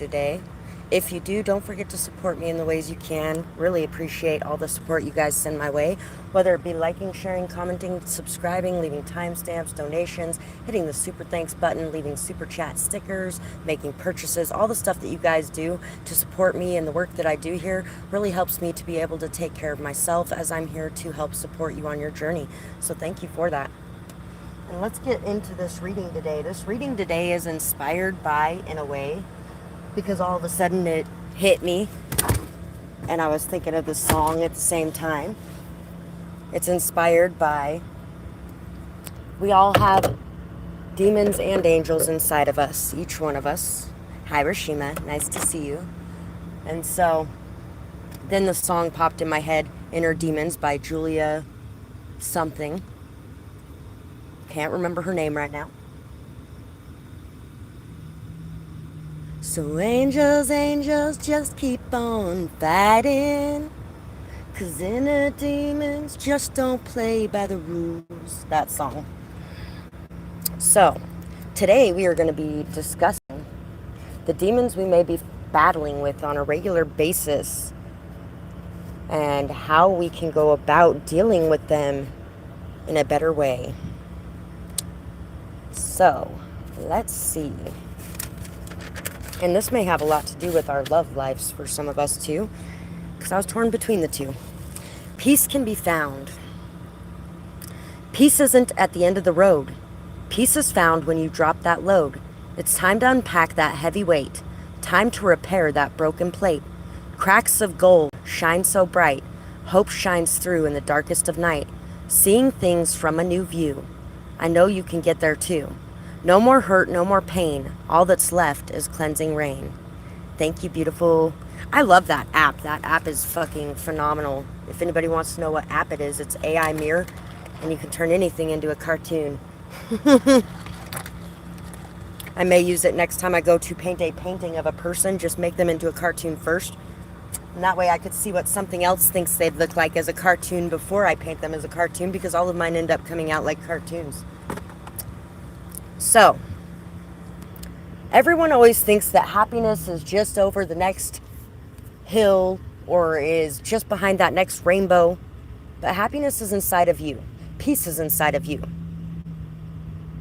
today. If you do, don't forget to support me in the ways you can. Really appreciate all the support you guys send my way, whether it be liking, sharing, commenting, subscribing, leaving timestamps, donations, hitting the super thanks button, leaving super chat stickers, making purchases, all the stuff that you guys do to support me and the work that I do here really helps me to be able to take care of myself as I'm here to help support you on your journey. So thank you for that. And let's get into this reading today. This reading today is inspired by, in a way, because all of a sudden it hit me and I was thinking of the song at the same time. It's inspired by, we all have demons and angels inside of us, each one of us. Hi Rashima, nice to see you. And so then the song popped in my head, Inner Demons by Julia something. Can't remember her name right now. So angels, angels, just keep on fighting, 'cause inner demons just don't play by the rules. That song. So, today we are going to be discussing the demons we may be battling with on a regular basis and how we can go about dealing with them in a better way. So, let's see. And this may have a lot to do with our love lives for some of us too, because I was torn between the two. Peace can be found. Peace isn't at the end of the road. Peace is found when you drop that load. It's time to unpack that heavy weight. Time to repair that broken plate. Cracks of gold shine so bright. Hope shines through in the darkest of night. Seeing things from a new view. I know you can get there too. No more hurt, no more pain. All that's left is cleansing rain. Thank you, beautiful. I love that app. That app is fucking phenomenal. If anybody wants to know what app it is, it's AI Mirror, and you can turn anything into a cartoon. I may use it next time I go to paint a painting of a person, just make them into a cartoon first. And that way I could see what something else thinks they'd look like as a cartoon before I paint them as a cartoon, because all of mine end up coming out like cartoons. So, everyone always thinks that happiness is just over the next hill or is just behind that next rainbow. But happiness is inside of you. Peace is inside of you.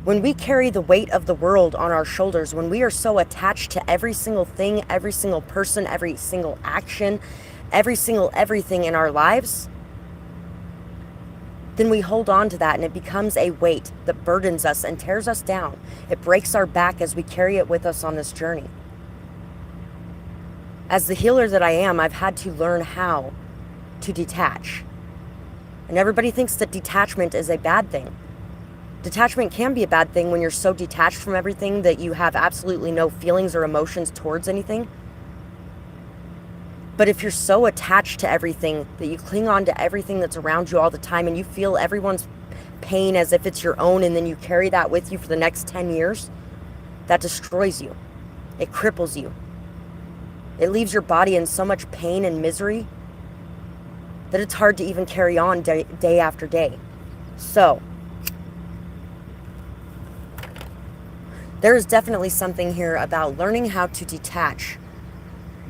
When we carry the weight of the world on our shoulders, when we are so attached to every single thing, every single person, every single action, every single everything in our lives, then we hold on to that and it becomes a weight that burdens us and tears us down. It breaks our back as we carry it with us on this journey. As the healer that I am, I've had to learn how to detach. And everybody thinks that detachment is a bad thing. Detachment can be a bad thing when you're so detached from everything that you have absolutely no feelings or emotions towards anything. But if you're so attached to everything that you cling on to everything that's around you all the time and you feel everyone's pain as if it's your own, and then you carry that with you for the next 10 years, that destroys you. It cripples you. It leaves your body in so much pain and misery that it's hard to even carry on day after day. So, there is definitely something here about learning how to detach.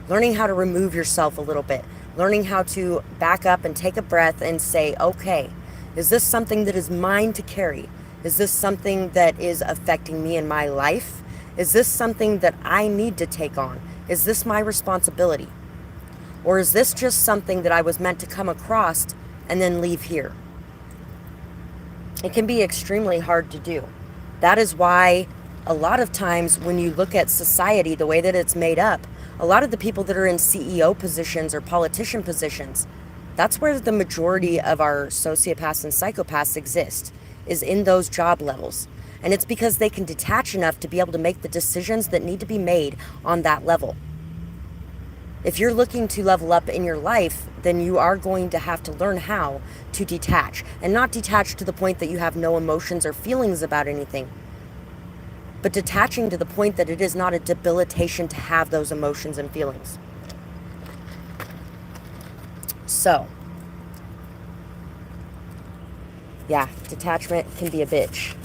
Learning how to remove yourself a little bit. Learning how to back up and take a breath and say, okay, is this something that is mine to carry? Is this something that is affecting me in my life? Is this something that I need to take on? Is this my responsibility? Or is this just something that I was meant to come across and then leave here? It can be extremely hard to do. That is why a lot of times when you look at society, the way that it's made up, a lot of the people that are in CEO positions or politician positions, that's where the majority of our sociopaths and psychopaths exist, is in those job levels. And it's because they can detach enough to be able to make the decisions that need to be made on that level. If you're looking to level up in your life, then you are going to have to learn how to detach. And not detach to the point that you have no emotions or feelings about anything, but detaching to the point that it is not a debilitation to have those emotions and feelings. So, yeah, detachment can be a bitch.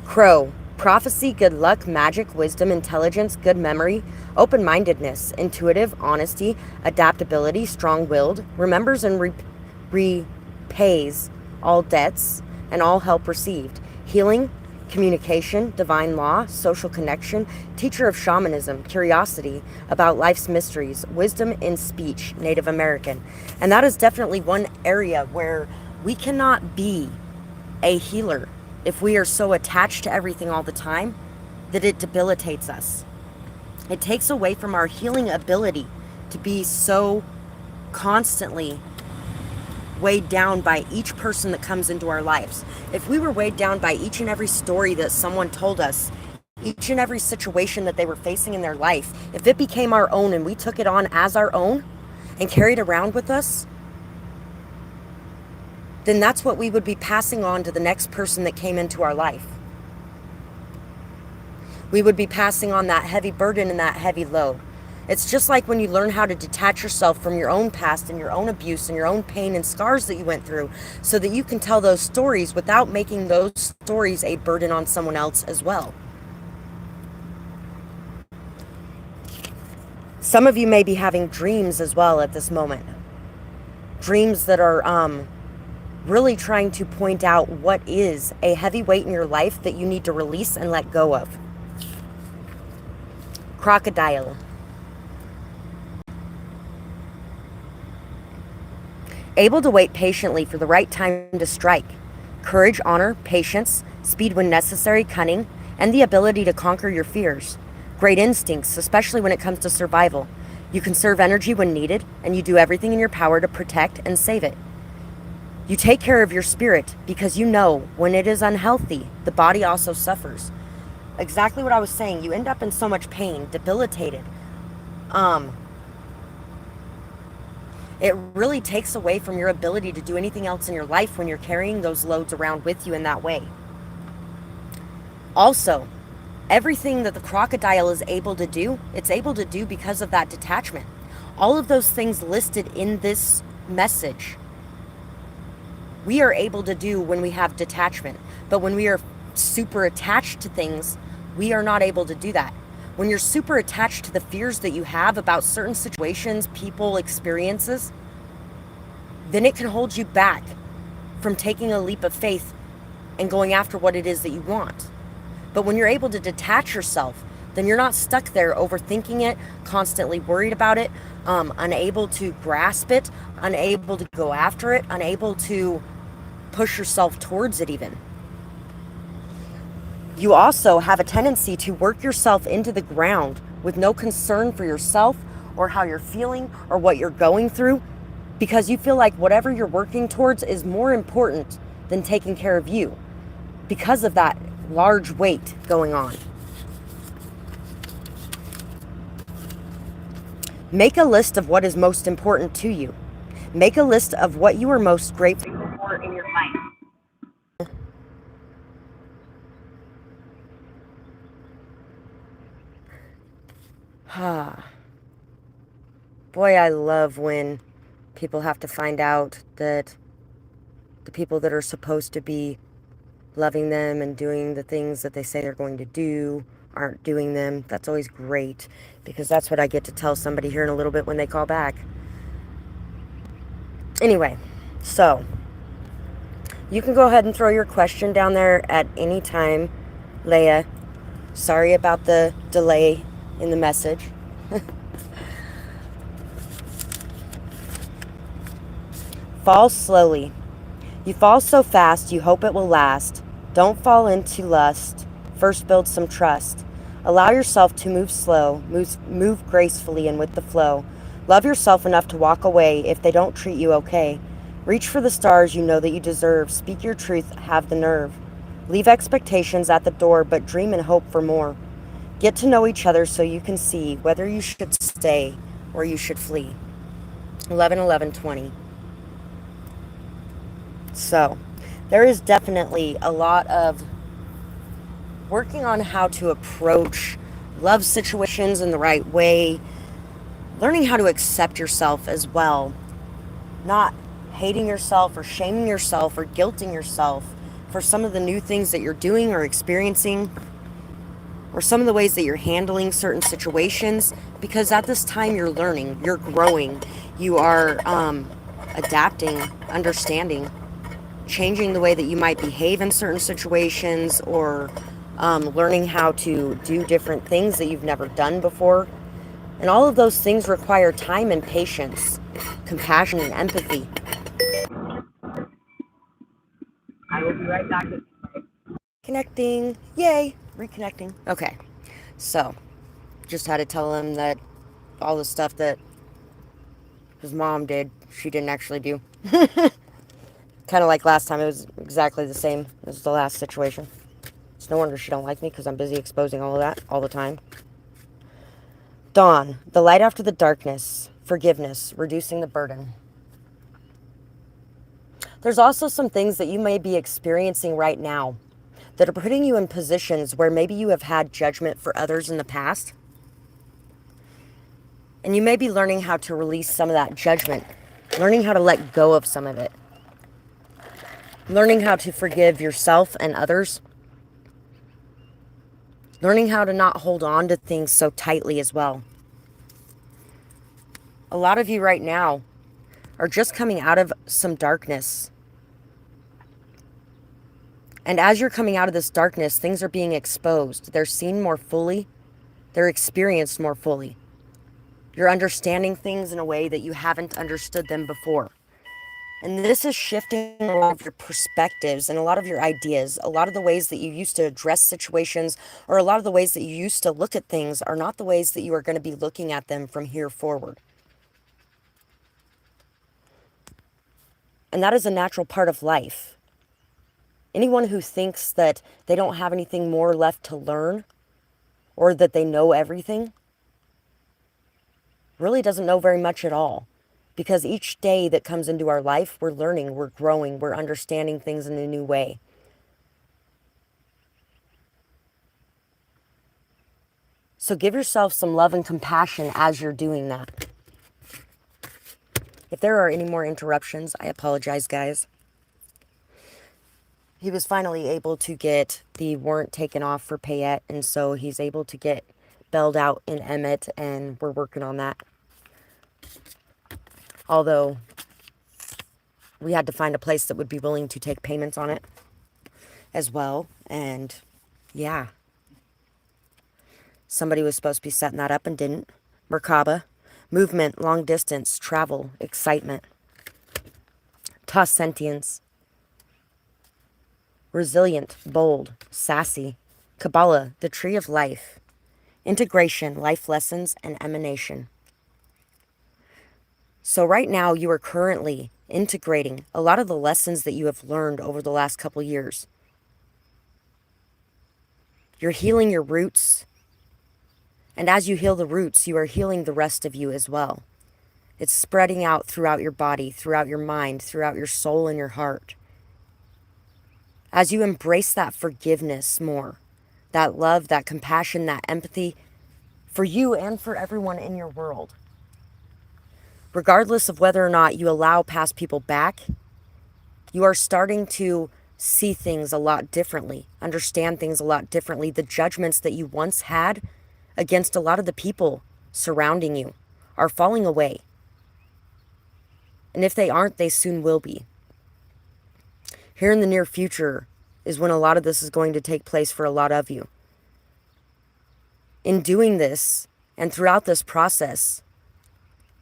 Crow, Prophecy, good luck, magic, wisdom, intelligence, good memory, open-mindedness, intuitive, honesty, adaptability, strong-willed, remembers and repays all debts and all help received, healing, communication, divine law, social connection, teacher of shamanism, curiosity about life's mysteries, wisdom in speech, Native American. And that is definitely one area where we cannot be a healer if we are so attached to everything all the time that it debilitates us. It takes away from our healing ability to be so constantly weighed down by each person that comes into our lives. If we were weighed down by each and every story that someone told us, each and every situation that they were facing in their life, if it became our own and we took it on as our own and carried around with us, then that's what we would be passing on to the next person that came into our life. We would be passing on that heavy burden and that heavy load. It's just like when you learn how to detach yourself from your own past and your own abuse and your own pain and scars that you went through so that you can tell those stories without making those stories a burden on someone else as well. Some of you may be having dreams as well at this moment. Dreams that are really trying to point out what is a heavy weight in your life that you need to release and let go of. Crocodile. Able to wait patiently for the right time to strike. Courage, honor, patience, speed when necessary, cunning, and the ability to conquer your fears. Great instincts, especially when it comes to survival. You conserve energy when needed, and you do everything in your power to protect and save it. You take care of your spirit because you know when it is unhealthy, the body also suffers. Exactly what I was saying. You end up in so much pain, debilitated. It really takes away from your ability to do anything else in your life when you're carrying those loads around with you in that way. Also, everything that the crocodile is able to do, it's able to do because of that detachment. All of those things listed in this message, we are able to do when we have detachment. But when we are super attached to things, we are not able to do that. When you're super attached to the fears that you have about certain situations, people, experiences, then it can hold you back from taking a leap of faith and going after what it is that you want. But when you're able to detach yourself, then you're not stuck there overthinking it, constantly worried about it, unable to grasp it, unable to go after it, unable to push yourself towards it even. You also have a tendency to work yourself into the ground with no concern for yourself or how you're feeling or what you're going through, because you feel like whatever you're working towards is more important than taking care of you because of that large weight going on. Make a list of what is most important to you. Make a list of what you are most grateful for in your life. Boy, I love when people have to find out that the people that are supposed to be loving them and doing the things that they say they're going to do aren't doing them. That's always great, because that's what I get to tell somebody here in a little bit when they call back. Anyway, so you can go ahead and throw your question down there at any time, Leia. Sorry about the delay in the message. Fall slowly. You fall so fast, you hope it will last. Don't fall into lust. First build some trust. Allow yourself to move slow, move gracefully and with the flow. Love yourself enough to walk away if they don't treat you okay. Reach for the stars you know that you deserve. Speak your truth, have the nerve. Leave expectations at the door, but dream and hope for more. Get to know each other so you can see whether you should stay or you should flee. 11/11/20. So, there is definitely a lot of working on how to approach love situations in the right way, learning how to accept yourself as well, not hating yourself or shaming yourself or guilting yourself for some of the new things that you're doing or experiencing. or some of the ways that you're handling certain situations, because at this time you're learning, you're growing, you are adapting, understanding, changing the way that you might behave in certain situations, or learning how to do different things that you've never done before. And all of those things require time and patience, compassion and empathy. I will be right back. Connecting. Yay. Reconnecting. Okay. So, just had to tell him that all the stuff that his mom did, she didn't actually do. Kind of like last time, it was exactly the same as the last situation. It's no wonder she don't like me, because I'm busy exposing all of that all the time. Dawn, the light after the darkness, forgiveness, reducing the burden. There's also some things that you may be experiencing right now that are putting you in positions where maybe you have had judgment for others in the past. And you may be learning how to release some of that judgment, learning how to let go of some of it, learning how to forgive yourself and others, learning how to not hold on to things so tightly as well. A lot of you right now are just coming out of some darkness. And as you're coming out of this darkness, things are being exposed. They're seen more fully. They're experienced more fully. You're understanding things in a way that you haven't understood them before. And this is shifting a lot of your perspectives and a lot of your ideas. A lot of the ways that you used to address situations, or a lot of the ways that you used to look at things, are not the ways that you are going to be looking at them from here forward. And that is a natural part of life. Anyone who thinks that they don't have anything more left to learn, or that they know everything, really doesn't know very much at all. Because each day that comes into our life, we're learning, we're growing, we're understanding things in a new way. So give yourself some love and compassion as you're doing that. If there are any more interruptions, I apologize, guys. He was finally able to get the warrant taken off for Payette, and so he's able to get bailed out in Emmett, and we're working on that. Although we had to find a place that would be willing to take payments on it as well. And yeah, somebody was supposed to be setting that up and didn't. Merkaba, movement, long distance, travel, excitement. Ta sentience, resilient, bold, sassy. Kabbalah, the tree of life. Integration, life lessons, and emanation. So right now you are currently integrating a lot of the lessons that you have learned over the last couple years. You're healing your roots. And as you heal the roots, you are healing the rest of you as well. It's spreading out throughout your body, throughout your mind, throughout your soul and your heart. As you embrace that forgiveness more, that love, that compassion, that empathy for you and for everyone in your world. Regardless of whether or not you allow past people back, you are starting to see things a lot differently, understand things a lot differently. The judgments that you once had against a lot of the people surrounding you are falling away. And if they aren't, they soon will be. Here in the near future is when a lot of this is going to take place for a lot of you. In doing this, and throughout this process,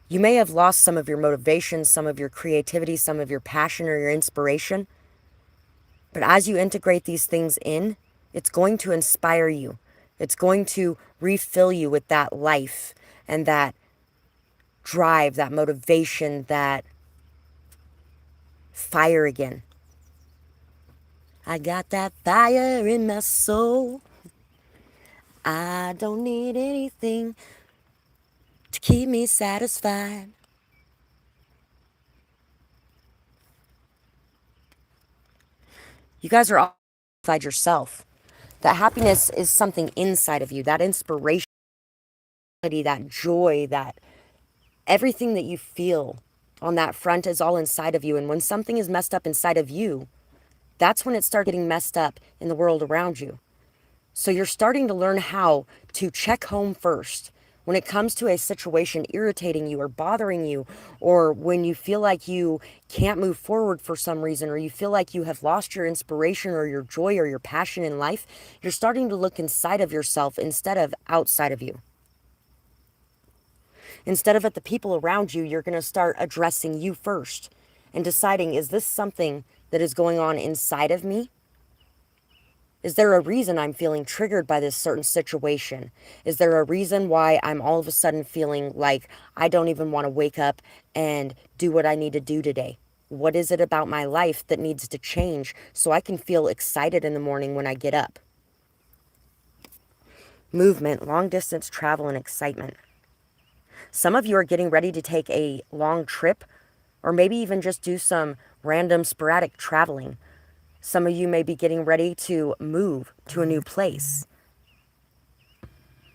you may have lost some of your motivation, some of your creativity, some of your passion or your inspiration. But as you integrate these things in, it's going to inspire you. It's going to refill you with that life and that drive, that motivation, that fire again. I got that fire in my soul. I don't need anything to keep me satisfied. You guys are all inside yourself. That happiness is something inside of you. That inspiration, that joy, that everything that you feel on that front is all inside of you. And when something is messed up inside of you, that's when it starts getting messed up in the world around you. So you're starting to learn how to check home first. When it comes to a situation irritating you or bothering you, or when you feel like you can't move forward for some reason, or you feel like you have lost your inspiration or your joy or your passion in life, you're starting to look inside of yourself instead of outside of you. Instead of at the people around you, you're going to start addressing you first and deciding, is this something that is going on inside of me? Is there a reason I'm feeling triggered by this certain situation? Is there a reason why I'm all of a sudden feeling like I don't even want to wake up and do what I need to do today? What is it about my life that needs to change so I can feel excited in the morning when I get up? Movement, long distance travel, and excitement. Some of you are getting ready to take a long trip, or maybe even just do some random sporadic traveling. Some of you may be getting ready to move to a new place.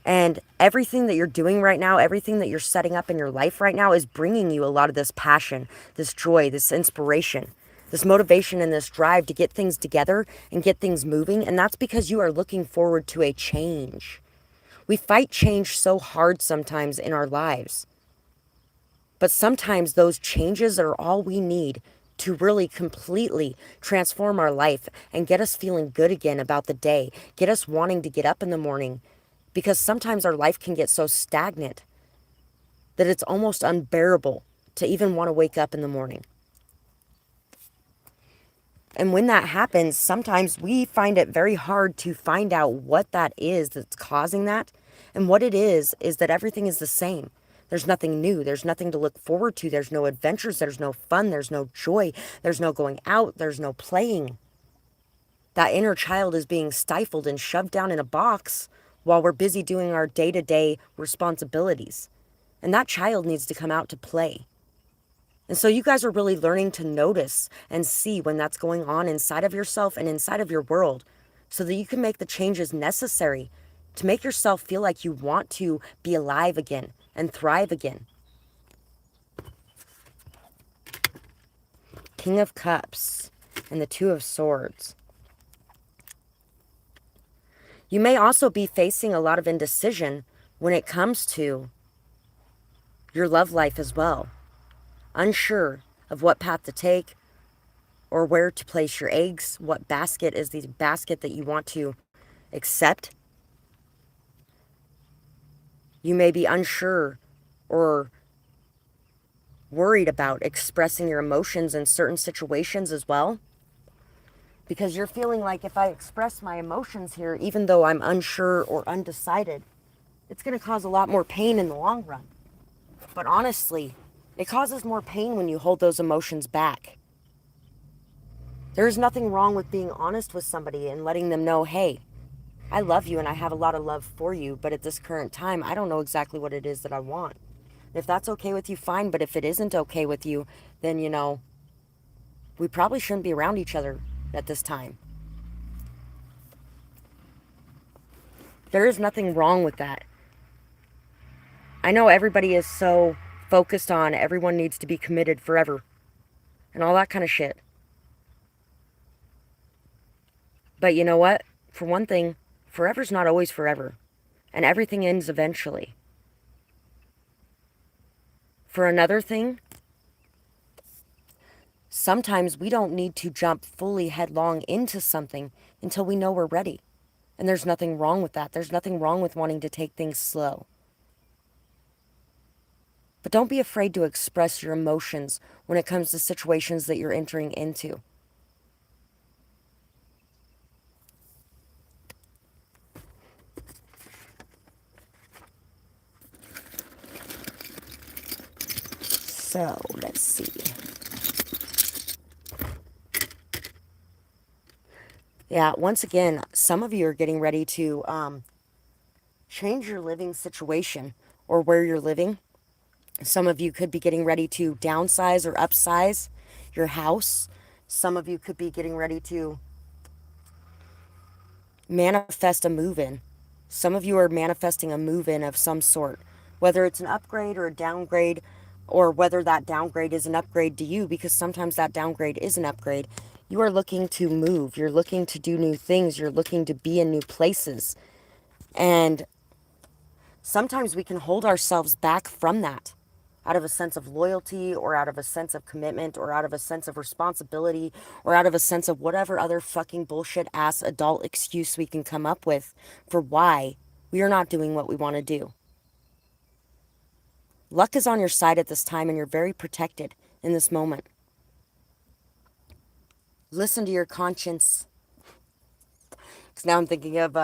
And everything that you're doing right now, everything that you're setting up in your life right now is bringing you a lot of this passion, this joy, this inspiration, this motivation, and this drive to get things together and get things moving. And that's because you are looking forward to a change. We fight change so hard sometimes in our lives. But sometimes those changes are all we need to really completely transform our life and get us feeling good again about the day, get us wanting to get up in the morning. Because sometimes our life can get so stagnant that it's almost unbearable to even want to wake up in the morning. And when that happens, sometimes we find it very hard to find out what that is that's causing that. And what it is that everything is the same. There's nothing new. There's nothing to look forward to. There's no adventures. There's no fun. There's no joy. There's no going out. There's no playing. That inner child is being stifled and shoved down in a box while we're busy doing our day-to-day responsibilities. And that child needs to come out to play. And so you guys are really learning to notice and see when that's going on inside of yourself and inside of your world so that you can make the changes necessary to make yourself feel like you want to be alive again and thrive again. King of Cups and the Two of Swords. You may also be facing a lot of indecision when it comes to your love life as well. Unsure of what path to take or where to place your eggs, what basket is the basket that you want to accept. You may be unsure or worried about expressing your emotions in certain situations as well. Because you're feeling like if I express my emotions here, even though I'm unsure or undecided, it's going to cause a lot more pain in the long run. But honestly, it causes more pain when you hold those emotions back. There's nothing wrong with being honest with somebody and letting them know, hey, I love you and I have a lot of love for you, but at this current time, I don't know exactly what it is that I want. If that's okay with you, fine. But if it isn't okay with you, then, we probably shouldn't be around each other at this time. There is nothing wrong with that. I know everybody is so focused on everyone needs to be committed forever and all that kind of shit. But you know what? For one thing, forever's not always forever, and everything ends eventually. For another thing, sometimes we don't need to jump fully headlong into something until we know we're ready. And there's nothing wrong with that. There's nothing wrong with wanting to take things slow. But don't be afraid to express your emotions when it comes to situations that you're entering into. So, let's see. Yeah, once again, some of you are getting ready to change your living situation or where you're living. Some of you could be getting ready to downsize or upsize your house. Some of you could be getting ready to manifest a move-in. Some of you are manifesting a move-in of some sort, whether it's an upgrade or a downgrade, or whether that downgrade is an upgrade to you, because sometimes that downgrade is an upgrade. You are looking to move. You're looking to do new things. You're looking to be in new places. And sometimes we can hold ourselves back from that out of a sense of loyalty or out of a sense of commitment or out of a sense of responsibility or out of a sense of whatever other fucking bullshit ass adult excuse we can come up with for why we are not doing what we want to do. Luck is on your side at this time and you're very protected in this moment. Listen to your conscience. Because now I'm thinking of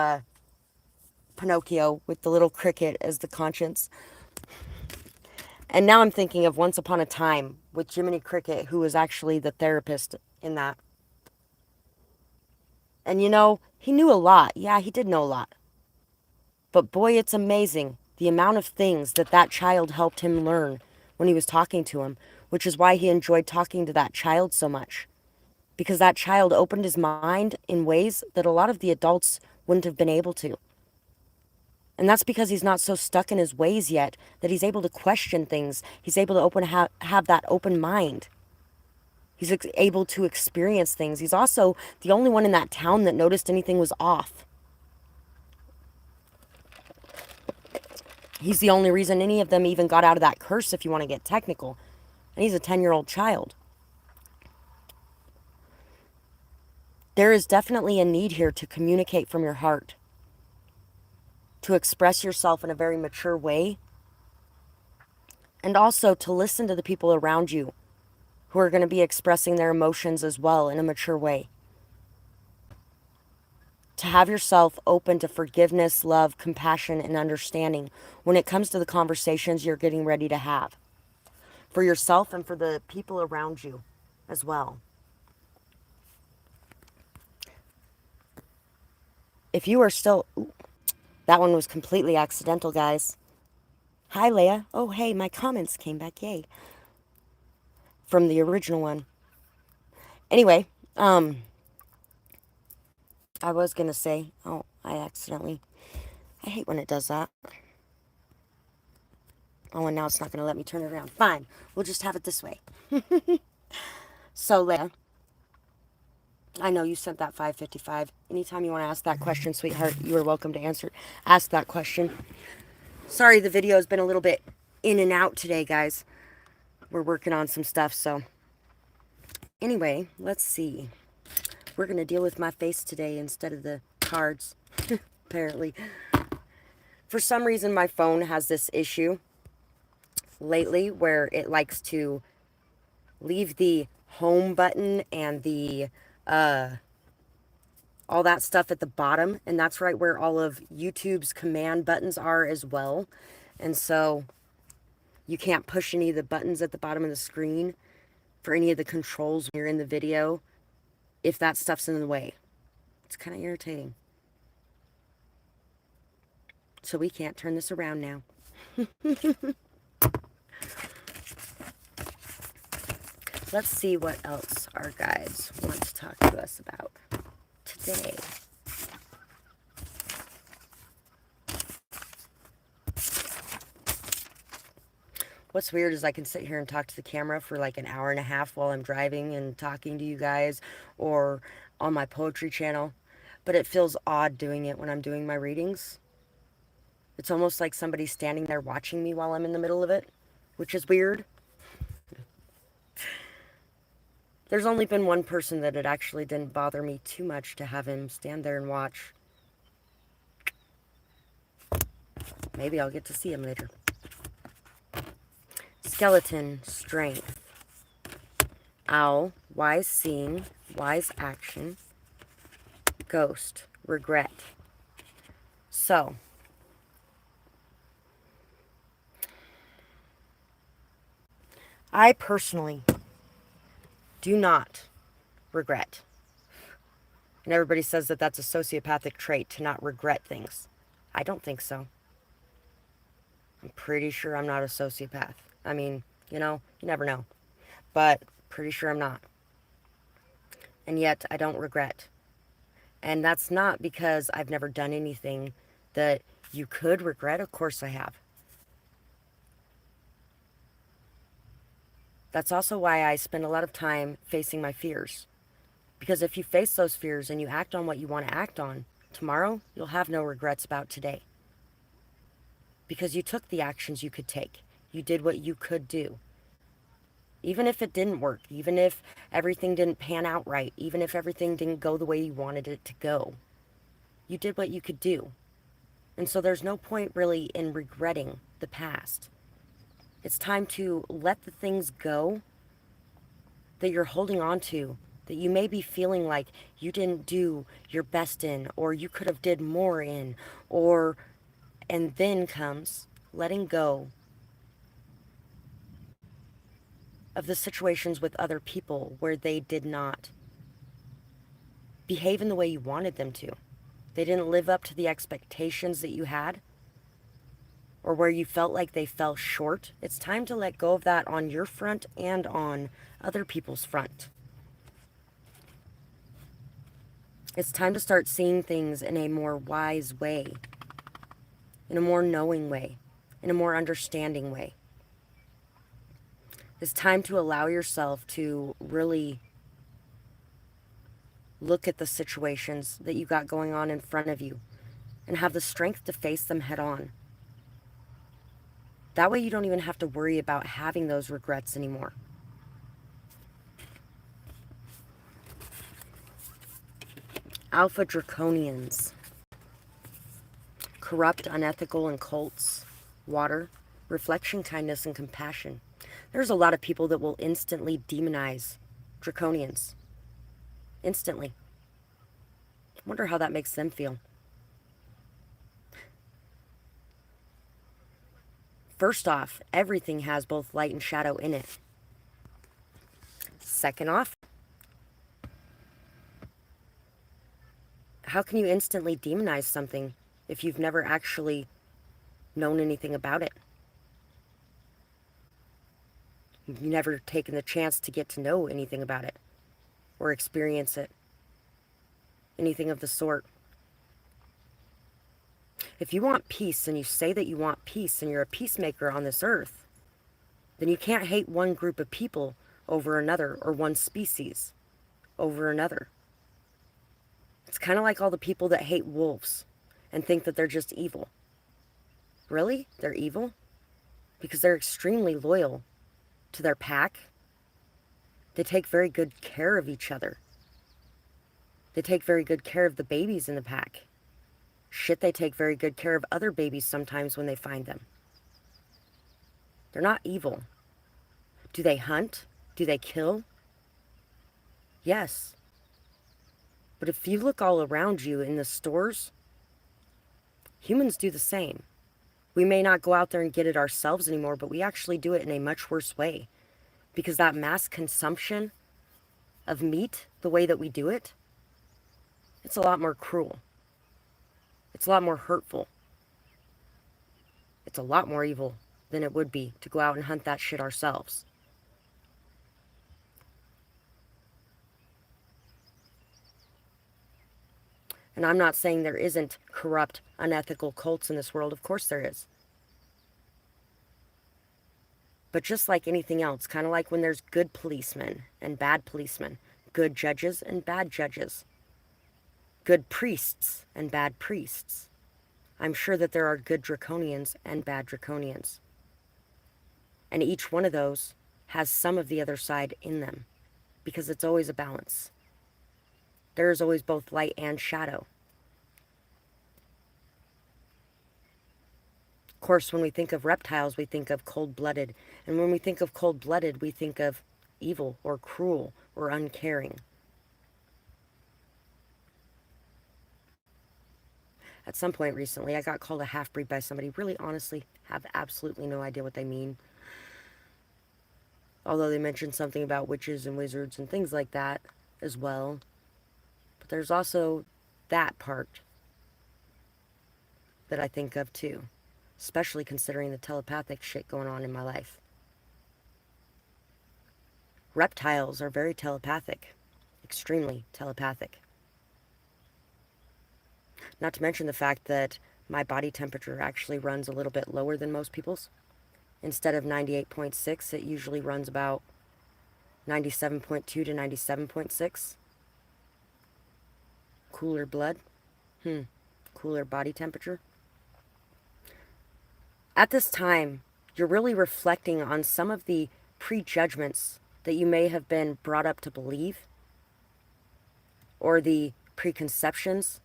Pinocchio with the little cricket as the conscience. And now I'm thinking of Once Upon a Time with Jiminy Cricket, who was actually the therapist in that. And you know, he knew a lot. Yeah, he did know a lot. But boy, it's amazing the amount of things that that child helped him learn when he was talking to him, which is why he enjoyed talking to that child so much. Because that child opened his mind in ways that a lot of the adults wouldn't have been able to. And that's because he's not so stuck in his ways yet that he's able to question things. He's able to have that open mind. He's able to experience things. He's also the only one in that town that noticed anything was off. He's the only reason any of them even got out of that curse, if you want to get technical. And he's a 10-year-old child. There is definitely a need here to communicate from your heart, to express yourself in a very mature way, and also to listen to the people around you who are going to be expressing their emotions as well in a mature way. To have yourself open to forgiveness, love, compassion, and understanding when it comes to the conversations you're getting ready to have. For yourself and for the people around you as well. If you are still... Ooh, that one was completely accidental, guys. Hi, Leia. Oh, hey, my comments came back. Yay. From the original one. Anyway, I was going to say... Oh, I accidentally... I hate when it does that. Oh, and now it's not going to let me turn it around. Fine. We'll just have it this way. So, Leia, I know you sent that 555. Anytime you want to ask that question, sweetheart, you are welcome to ask that question. Sorry, the video has been a little bit in and out today, guys. We're working on some stuff, so. Anyway, let's see. We're going to deal with my face today instead of the cards, apparently. For some reason, my phone has this issue lately where it likes to leave the home button and the all that stuff at the bottom, and that's right where all of YouTube's command buttons are as well. And so you can't push any of the buttons at the bottom of the screen for any of the controls when you're in the video if that stuff's in the way. It's kind of irritating. So we can't turn this around now. Let's see what else our guides want to talk to us about today. What's weird is I can sit here and talk to the camera for like an hour and a half while I'm driving and talking to you guys or on my poetry channel, but it feels odd doing it when I'm doing my readings. It's almost like somebody's standing there watching me while I'm in the middle of it, which is weird. There's only been one person that it actually didn't bother me too much to have him stand there and watch. Maybe I'll get to see him later. Skeleton, strength. Owl, wise seeing, wise action. Ghost, regret. So, I personally do not regret. And everybody says that that's a sociopathic trait to not regret things. I don't think so. I'm pretty sure I'm not a sociopath. I mean, you know, you never know. But pretty sure I'm not. And yet I don't regret. And that's not because I've never done anything that you could regret. Of course I have. That's also why I spend a lot of time facing my fears. Because if you face those fears and you act on what you want to act on, tomorrow you'll have no regrets about today. Because you took the actions you could take. You did what you could do. Even if it didn't work, even if everything didn't pan out right, even if everything didn't go the way you wanted it to go, you did what you could do. And so there's no point really in regretting the past. It's time to let the things go that you're holding on to, that you may be feeling like you didn't do your best in, or you could have did more in, and then comes letting go of the situations with other people where they did not behave in the way you wanted them to. They didn't live up to the expectations that you had, or where you felt like they fell short. It's time to let go of that on your front and on other people's front. It's time to start seeing things in a more wise way, in a more knowing way, in a more understanding way. It's time to allow yourself to really look at the situations that you got going on in front of you and have the strength to face them head on. That way you don't even have to worry about having those regrets anymore. Alpha draconians. Corrupt, unethical, and cults. Water. Reflection, kindness, and compassion. There's a lot of people that will instantly demonize draconians. Instantly. Wonder how that makes them feel. First off, everything has both light and shadow in it. Second off, how can you instantly demonize something if you've never actually known anything about it? You've never taken the chance to get to know anything about it or experience it. Anything of the sort. If you want peace and you say that you want peace and you're a peacemaker on this earth, then you can't hate one group of people over another or one species over another. It's kind of like all the people that hate wolves and think that they're just evil. Really? They're evil? Because they're extremely loyal to their pack. They take very good care of each other. They take very good care of the babies in the pack. Shit, they take very good care of other babies sometimes when they find them. They're not evil. Do they hunt? Do they kill? Yes. But if you look all around you in the stores, humans do the same. We may not go out there and get it ourselves anymore, but we actually do it in a much worse way. Because that mass consumption of meat, the way that we do it, it's a lot more cruel. It's a lot more hurtful. It's a lot more evil than it would be to go out and hunt that shit ourselves. And I'm not saying there isn't corrupt, unethical cults in this world. Of course there is. But just like anything else, kind of like when there's good policemen and bad policemen, good judges and bad judges, good priests and bad priests, I'm sure that there are good draconians and bad draconians. And each one of those has some of the other side in them, because it's always a balance. There is always both light and shadow. Of course, when we think of reptiles, we think of cold-blooded. And when we think of cold-blooded, we think of evil or cruel or uncaring. At some point recently, I got called a half-breed by somebody. Really, honestly, have absolutely no idea what they mean. Although they mentioned something about witches and wizards and things like that as well. But there's also that part that I think of too. Especially considering the telepathic shit going on in my life. Reptiles are very telepathic. Extremely telepathic. Not to mention the fact that my body temperature actually runs a little bit lower than most people's. Instead of 98.6, it usually runs about 97.2 to 97.6. Cooler blood. Cooler body temperature. At this time, you're really reflecting on some of the prejudgments that you may have been brought up to believe, or the preconceptions,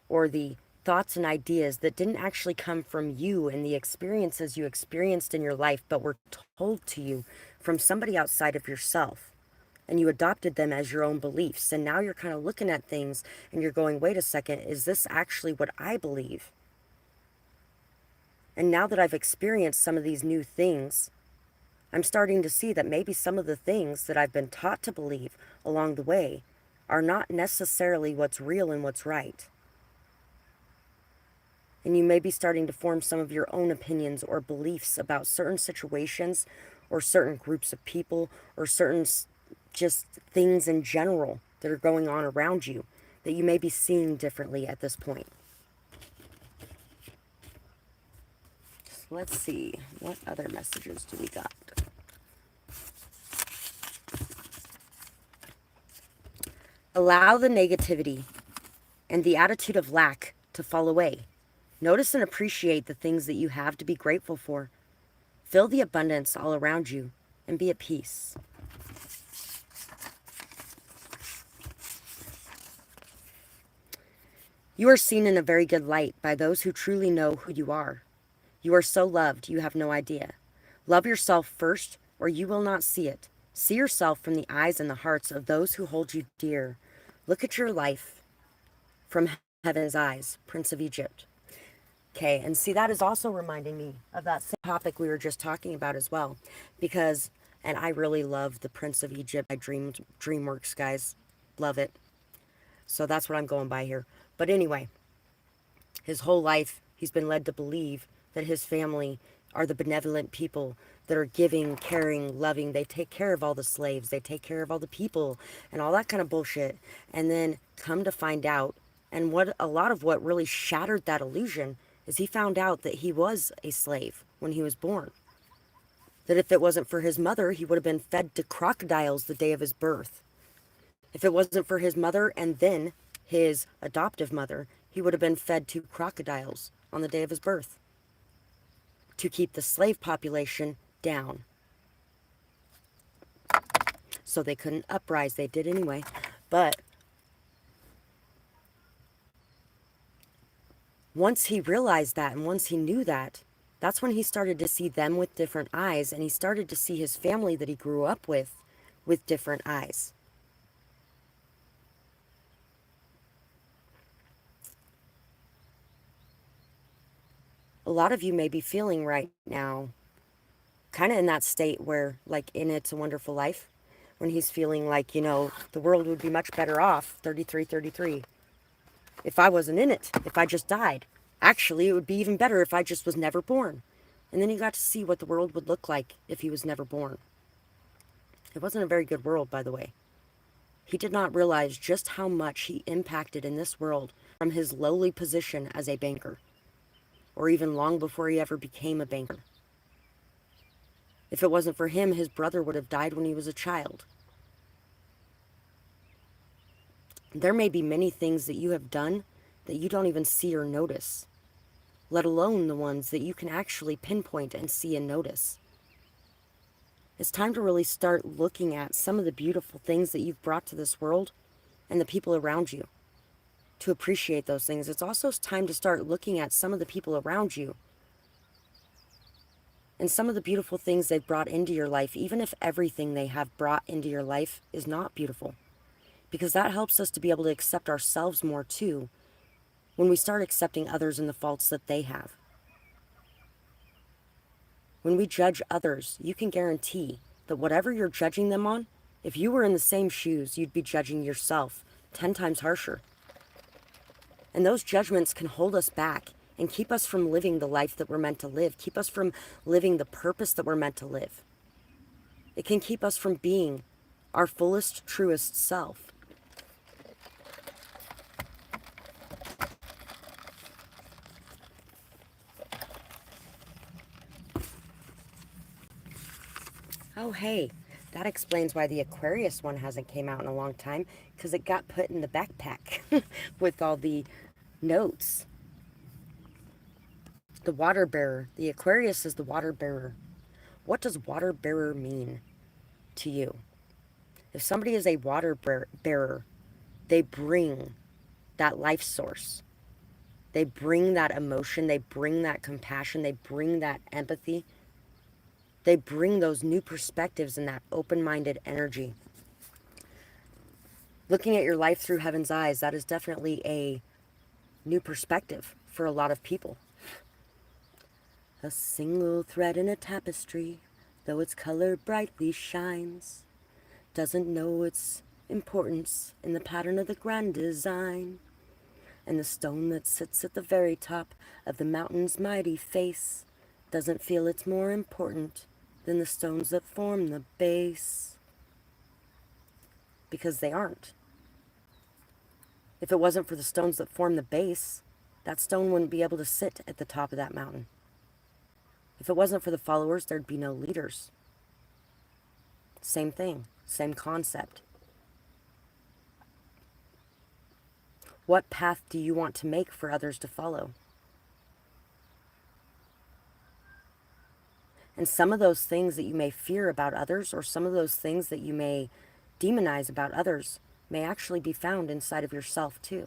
or the thoughts and ideas that didn't actually come from you and the experiences you experienced in your life, but were told to you from somebody outside of yourself. And you adopted them as your own beliefs. And now you're kind of looking at things and you're going, wait a second, is this actually what I believe? And now that I've experienced some of these new things, I'm starting to see that maybe some of the things that I've been taught to believe along the way are not necessarily what's real and what's right. And you may be starting to form some of your own opinions or beliefs about certain situations or certain groups of people or certain just things in general that are going on around you that you may be seeing differently at this point. So let's see, what other messages do we got? Allow the negativity and the attitude of lack to fall away. Notice and appreciate the things that you have to be grateful for. Feel the abundance all around you and be at peace. You are seen in a very good light by those who truly know who you are. You are so loved, you have no idea. Love yourself first, or you will not see it. See yourself from the eyes and the hearts of those who hold you dear. Look at your life from heaven's eyes, Prince of Egypt. Okay, and see, that is also reminding me of that same topic we were just talking about as well. Because, and I really love the Prince of Egypt by DreamWorks, guys. Love it. So that's what I'm going by here. But anyway, his whole life, he's been led to believe that his family are the benevolent people that are giving, caring, loving. They take care of all the slaves. They take care of all the people and all that kind of bullshit. And then come to find out, and what a lot of what really shattered that illusion is he found out that he was a slave when he was born. That if it wasn't for his mother, he would have been fed to crocodiles the day of his birth. If it wasn't for his mother and then his adoptive mother, he would have been fed to crocodiles on the day of his birth to keep the slave population down. So they couldn't uprise. They did anyway. But once he realized that and once he knew that, that's when he started to see them with different eyes, and he started to see his family that he grew up with different eyes. A lot of you may be feeling right now kind of in that state where, like in It's a Wonderful Life, when he's feeling like, you know, the world would be much better off, 3333, if I wasn't in it, if I just died. Actually, it would be even better if I just was never born. And then he got to see what the world would look like if he was never born. It wasn't a very good world, by the way. He did not realize just how much he impacted in this world from his lowly position as a banker, or even long before he ever became a banker. If it wasn't for him, his brother would have died when he was a child. There may be many things that you have done that you don't even see or notice, let alone the ones that you can actually pinpoint and see and notice. It's time to really start looking at some of the beautiful things that you've brought to this world and the people around you, to appreciate those things. It's also time to start looking at some of the people around you and some of the beautiful things they've brought into your life, even if everything they have brought into your life is not beautiful. Because that helps us to be able to accept ourselves more too, when we start accepting others and the faults that they have. When we judge others, you can guarantee that whatever you're judging them on, if you were in the same shoes, you'd be judging yourself 10 times harsher. And those judgments can hold us back and keep us from living the life that we're meant to live, keep us from living the purpose that we're meant to live. It can keep us from being our fullest, truest self. Oh, hey, That explains why the Aquarius one hasn't came out in a long time, because it got put in the backpack with all the notes. The water bearer. The Aquarius is the water bearer. What does water bearer mean to you? If somebody is a water bearer, they bring that life source. They bring that emotion. They bring that compassion. They bring that empathy. They bring those new perspectives and that open-minded energy. Looking at your life through heaven's eyes, that is definitely a new perspective for a lot of people. A single thread in a tapestry, though its color brightly shines, doesn't know its importance in the pattern of the grand design. And the stone that sits at the very top of the mountain's mighty face doesn't feel it's more important than the stones that form the base. Because they aren't. If it wasn't for the stones that form the base, that stone wouldn't be able to sit at the top of that mountain. If it wasn't for the followers, there'd be no leaders. Same thing, same concept. What path do you want to make for others to follow? And some of those things that you may fear about others, or some of those things that you may demonize about others, may actually be found inside of yourself too.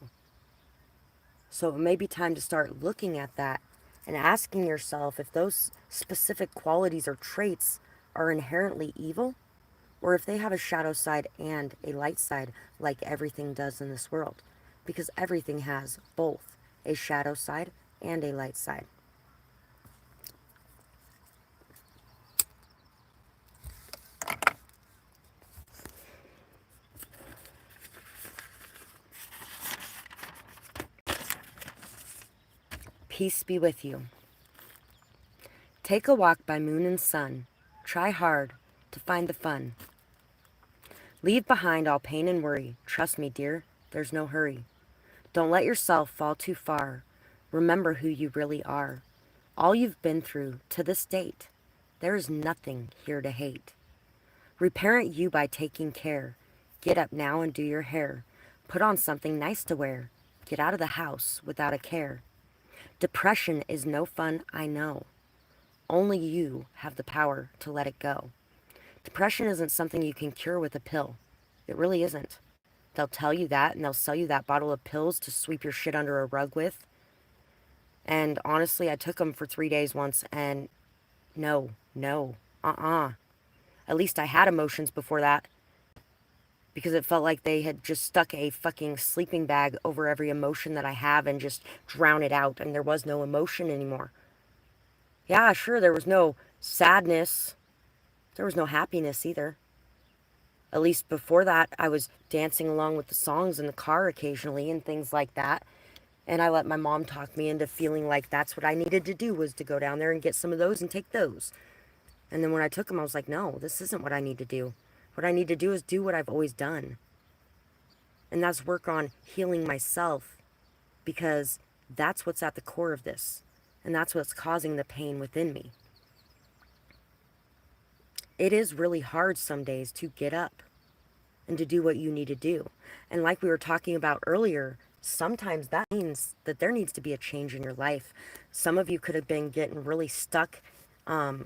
So it may be time to start looking at that and asking yourself if those specific qualities or traits are inherently evil, or if they have a shadow side and a light side, like everything does in this world. Because everything has both a shadow side and a light side. Peace be with you. Take a walk by moon and sun. Try hard to find the fun. Leave behind all pain and worry. Trust me, dear, there's no hurry. Don't let yourself fall too far. Remember who you really are. All you've been through to this date. There is nothing here to hate. Reparent you by taking care. Get up now and do your hair. Put on something nice to wear. Get out of the house without a care. Depression is no fun, I know. Only you have the power to let it go. Depression isn't something you can cure with a pill. It really isn't. They'll tell you that, and they'll sell you that bottle of pills to sweep your shit under a rug with. And honestly, I took them for 3 days once, and no. At least I had emotions before that, because it felt like they had just stuck a fucking sleeping bag over every emotion that I have and just drown it out, and there was no emotion anymore. Yeah, sure, there was no sadness. There was no happiness either. At least before that, I was dancing along with the songs in the car occasionally and things like that. And I let my mom talk me into feeling like that's what I needed to do, was to go down there and get some of those and take those. And then when I took them, I was like, no, this isn't what I need to do. What I need to do is do what I've always done. And that's work on healing myself, because that's what's at the core of this. And that's what's causing the pain within me. It is really hard some days to get up and to do what you need to do. And like we were talking about earlier, sometimes that means that there needs to be a change in your life. Some of you could have been getting really stuck,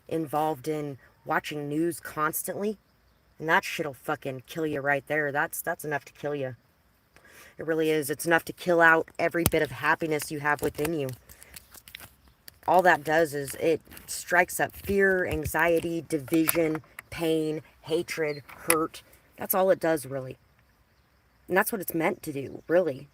involved in watching news constantly, and that shit'll fucking kill you right there. That's enough to kill you. It really is. It's enough to kill out every bit of happiness you have within you. All that does is it strikes up fear, anxiety, division, pain, hatred, hurt. That's all it does, really. And that's what it's meant to do, really.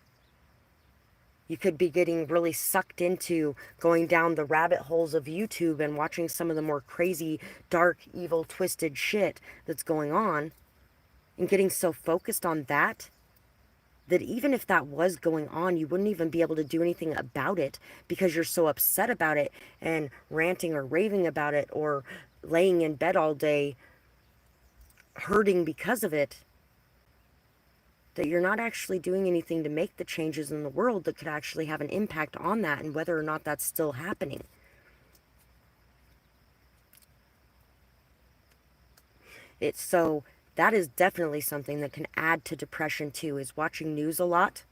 You could be getting really sucked into going down the rabbit holes of YouTube and watching some of the more crazy, dark, evil, twisted shit that's going on, and getting so focused on that even if that was going on, you wouldn't even be able to do anything about it, because you're so upset about it and ranting or raving about it, or laying in bed all day hurting because of it, that you're not actually doing anything to make the changes in the world that could actually have an impact on that, and whether or not that's still happening. So that is definitely something that can add to depression too, is watching news a lot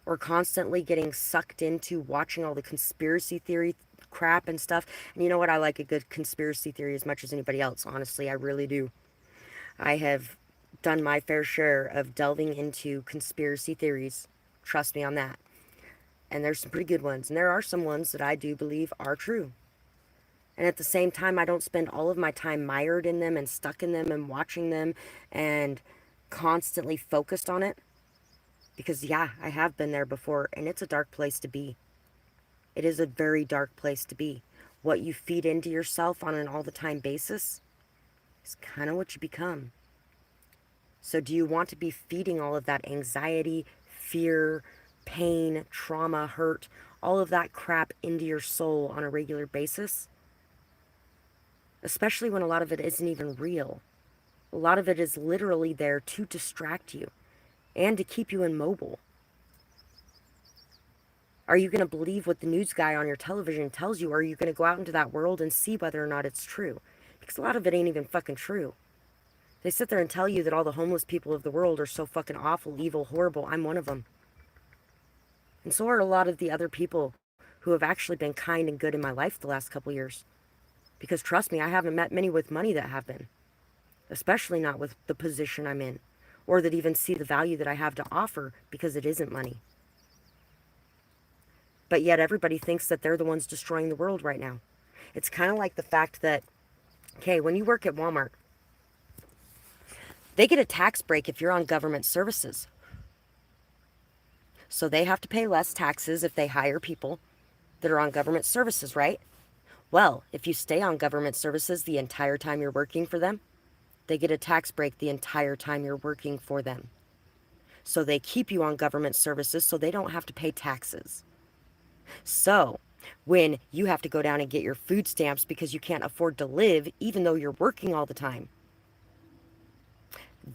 or constantly getting sucked into watching all the conspiracy theory crap and stuff. And you know what? I like a good conspiracy theory as much as anybody else. Honestly, I really do. I have done my fair share of delving into conspiracy theories. Trust me on that. And there's some pretty good ones. And there are some ones that I do believe are true. And at the same time, I don't spend all of my time mired in them and stuck in them and watching them and constantly focused on it. Because, yeah, I have been there before, and it's a dark place to be. It is a very dark place to be. What you feed into yourself on an all-the-time basis is kind of what you become. So do you want to be feeding all of that anxiety, fear, pain, trauma, hurt, all of that crap into your soul on a regular basis? Especially when a lot of it isn't even real. A lot of it is literally there to distract you and to keep you immobile. Are you going to believe what the news guy on your television tells you, or are you going to go out into that world and see whether or not it's true? Because a lot of it ain't even fucking true. They sit there and tell you that all the homeless people of the world are so fucking awful, evil, horrible. I'm one of them. And so are a lot of the other people who have actually been kind and good in my life the last couple years. Because trust me, I haven't met many with money that have been. Especially not with the position I'm in. Or that even see the value that I have to offer because it isn't money. But yet everybody thinks that they're the ones destroying the world right now. It's kind of like the fact that, okay, when you work at Walmart, they get a tax break if you're on government services. So they have to pay less taxes if they hire people that are on government services, right? Well, if you stay on government services the entire time you're working for them, they get a tax break the entire time you're working for them. So they keep you on government services so they don't have to pay taxes. So when you have to go down and get your food stamps because you can't afford to live even though you're working all the time,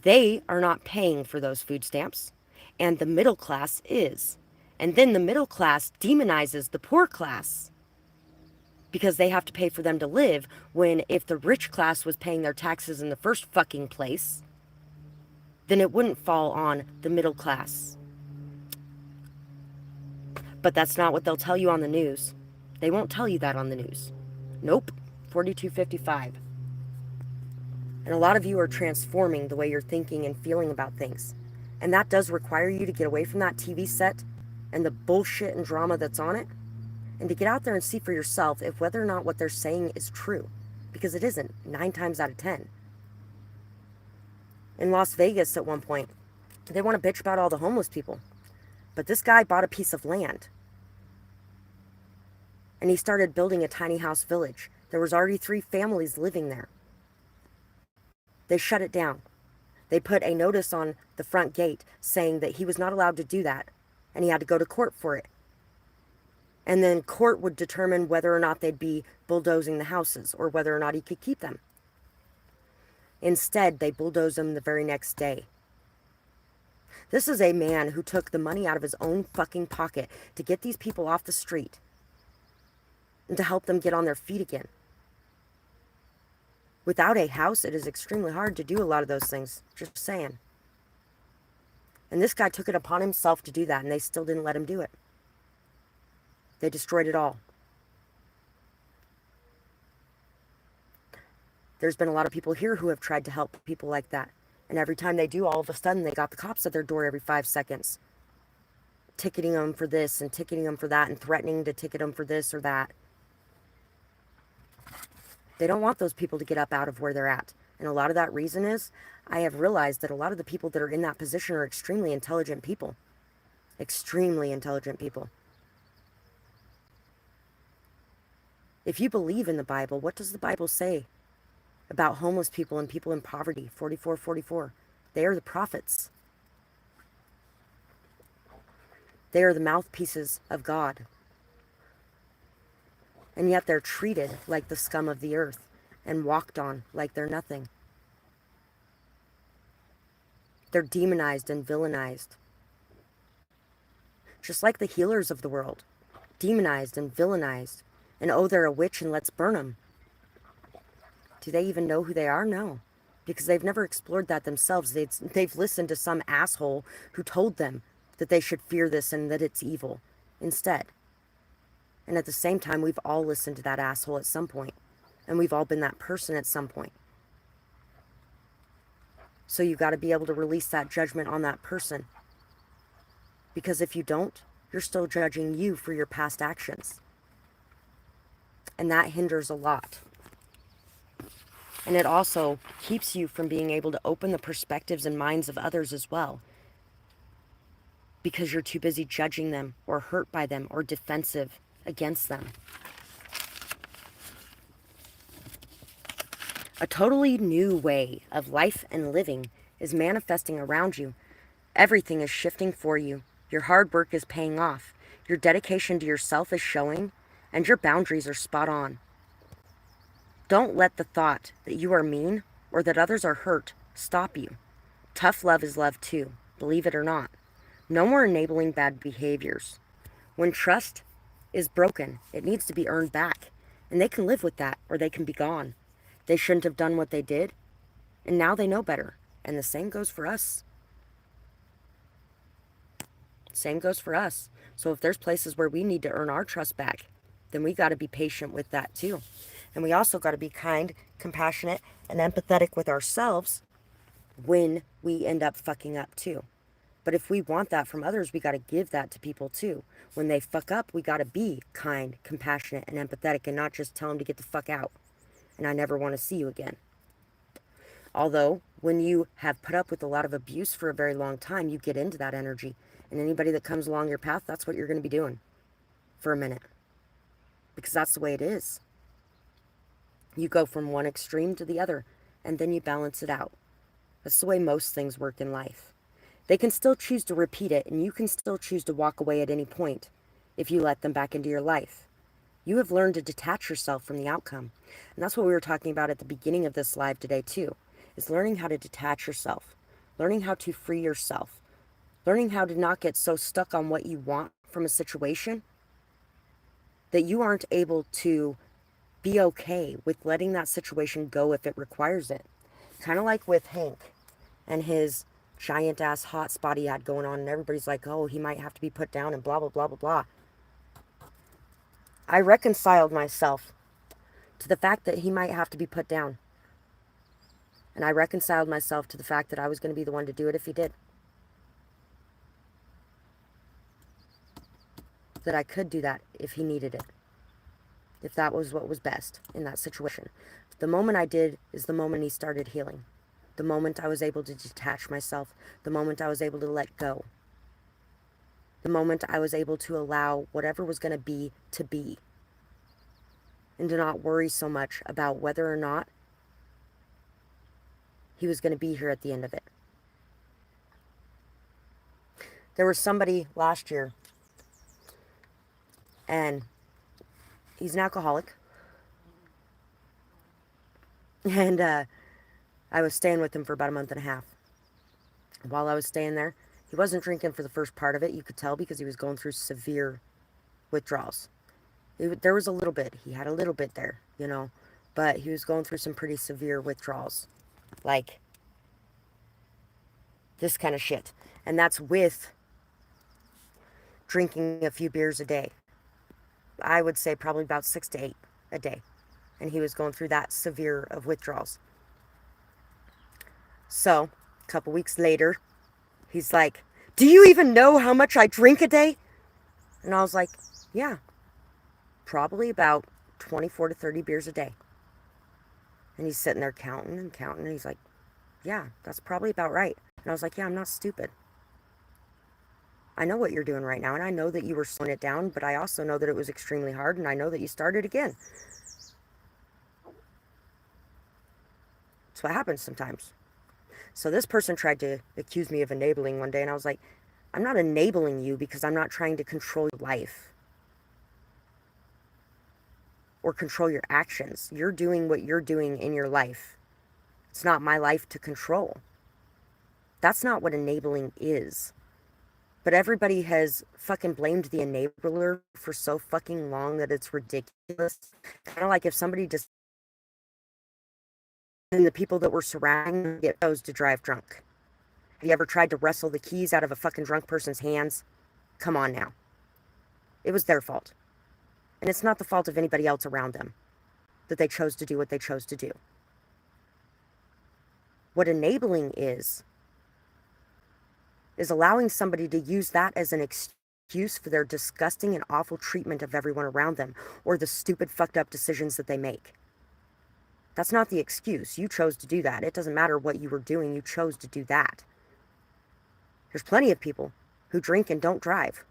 they are not paying for those food stamps, and the middle class is. And then the middle class demonizes the poor class because they have to pay for them to live, when if the rich class was paying their taxes in the first fucking place, then it wouldn't fall on the middle class. But that's not what they'll tell you on the news. They won't tell you that on the news. Nope. 4255. And a lot of you are transforming the way you're thinking and feeling about things. And that does require you to get away from that TV set and the bullshit and drama that's on it, and to get out there and see for yourself if whether or not what they're saying is true. Because it isn't, 9 times out of 10. In Las Vegas at one point, they want to bitch about all the homeless people. But this guy bought a piece of land. And he started building a tiny house village. There was already 3 families living there. They shut it down. They put a notice on the front gate saying that he was not allowed to do that, and he had to go to court for it. And then court would determine whether or not they'd be bulldozing the houses or whether or not he could keep them. Instead, they bulldozed them the very next day. This is a man who took the money out of his own fucking pocket to get these people off the street and to help them get on their feet again. Without a house, it is extremely hard to do a lot of those things. Just saying. And this guy took it upon himself to do that, and they still didn't let him do it. They destroyed it all. There's been a lot of people here who have tried to help people like that. And every time they do, all of a sudden, they got the cops at their door every 5 seconds. Ticketing them for this and ticketing them for that and threatening to ticket them for this or that. They don't want those people to get up out of where they're at. And a lot of that reason is, I have realized that a lot of the people that are in that position are extremely intelligent people. Extremely intelligent people. If you believe in the Bible, what does the Bible say about homeless people and people in poverty? 44:44. They are the prophets. They are the mouthpieces of God. And yet they're treated like the scum of the earth and walked on like they're nothing. They're demonized and villainized. Just like the healers of the world. Demonized and villainized. And oh, they're a witch and let's burn them. Do they even know who they are? No. because they've never explored that themselves. They've listened to some asshole who told them that they should fear this and that it's evil instead. And at the same time, we've all listened to that asshole at some point, and we've all been that person at some point. So you got to be able to release that judgment on that person, because if you don't, you're still judging you for your past actions, and that hinders a lot. And it also keeps you from being able to open the perspectives and minds of others as well, because you're too busy judging them or hurt by them or defensive against them. A totally new way of life and living is manifesting around you. Everything is shifting for you. Your hard work is paying off. Your dedication to yourself is showing, and your boundaries are spot on. Don't let the thought that you are mean or that others are hurt stop you. Tough love is love too, believe it or not. No more enabling bad behaviors. When trust is broken, it needs to be earned back, and they can live with that or they can be gone. They shouldn't have done what they did, and now they know better. And the same goes for us. Same goes for us. So if there's places where we need to earn our trust back, then we got to be patient with that too. And we also got to be kind, compassionate, and empathetic with ourselves when we end up fucking up too. But if we want that from others, we got to give that to people too. When they fuck up, we got to be kind, compassionate, and empathetic, and not just tell them to get the fuck out. And I never want to see you again. Although, when you have put up with a lot of abuse for a very long time, you get into that energy. And anybody that comes along your path, that's what you're going to be doing for a minute. Because that's the way it is. You go from one extreme to the other, and then you balance it out. That's the way most things work in life. They can still choose to repeat it, and you can still choose to walk away at any point if you let them back into your life. You have learned to detach yourself from the outcome. And that's what we were talking about at the beginning of this live today too, is learning how to detach yourself, learning how to free yourself, learning how to not get so stuck on what you want from a situation that you aren't able to be okay with letting that situation go if it requires it. Kind of like with Hank and his giant ass hot spot he had going on, and everybody's like, oh, he might have to be put down and blah, blah, blah, blah, blah. I reconciled myself to the fact that he might have to be put down. And I reconciled myself to the fact that I was going to be the one to do it if he did. That I could do that if he needed it. If that was what was best in that situation. The moment I did is the moment he started healing. The moment I was able to detach myself. The moment I was able to let go. The moment I was able to allow whatever was going to be. And to not worry so much about whether or not he was going to be here at the end of it. There was somebody last year, and he's an alcoholic. And I was staying with him for about a month and a half. While I was staying there, he wasn't drinking for the first part of it. You could tell because he was going through severe withdrawals. There was a little bit. He had a little bit there, you know. But he was going through some pretty severe withdrawals. Like this kind of shit. And that's with drinking a few beers a day. I would say probably about 6 to 8 a day. And he was going through that severe of withdrawals. So, a couple weeks later, he's like, do you even know how much I drink a day? And I was like, yeah, probably about 24 to 30 beers a day. And he's sitting there counting and counting. And he's like, yeah, that's probably about right. And I was like, yeah, I'm not stupid. I know what you're doing right now. And I know that you were slowing it down. But I also know that it was extremely hard. And I know that you started again. That's what happens sometimes. So this person tried to accuse me of enabling one day. And I was like, I'm not enabling you because I'm not trying to control your life. Or control your actions. You're doing what you're doing in your life. It's not my life to control. That's not what enabling is. But everybody has fucking blamed the enabler for so fucking long that it's ridiculous. Kind of like if somebody just And the people that were surrounding them get chose to drive drunk. Have you ever tried to wrestle the keys out of a fucking drunk person's hands? Come on now. It was their fault. And it's not the fault of anybody else around them that they chose to do what they chose to do. What enabling is allowing somebody to use that as an excuse for their disgusting and awful treatment of everyone around them, or the stupid fucked up decisions that they make. That's not the excuse. You chose to do that. It doesn't matter what you were doing. You chose to do that. There's plenty of people who drink and don't drive.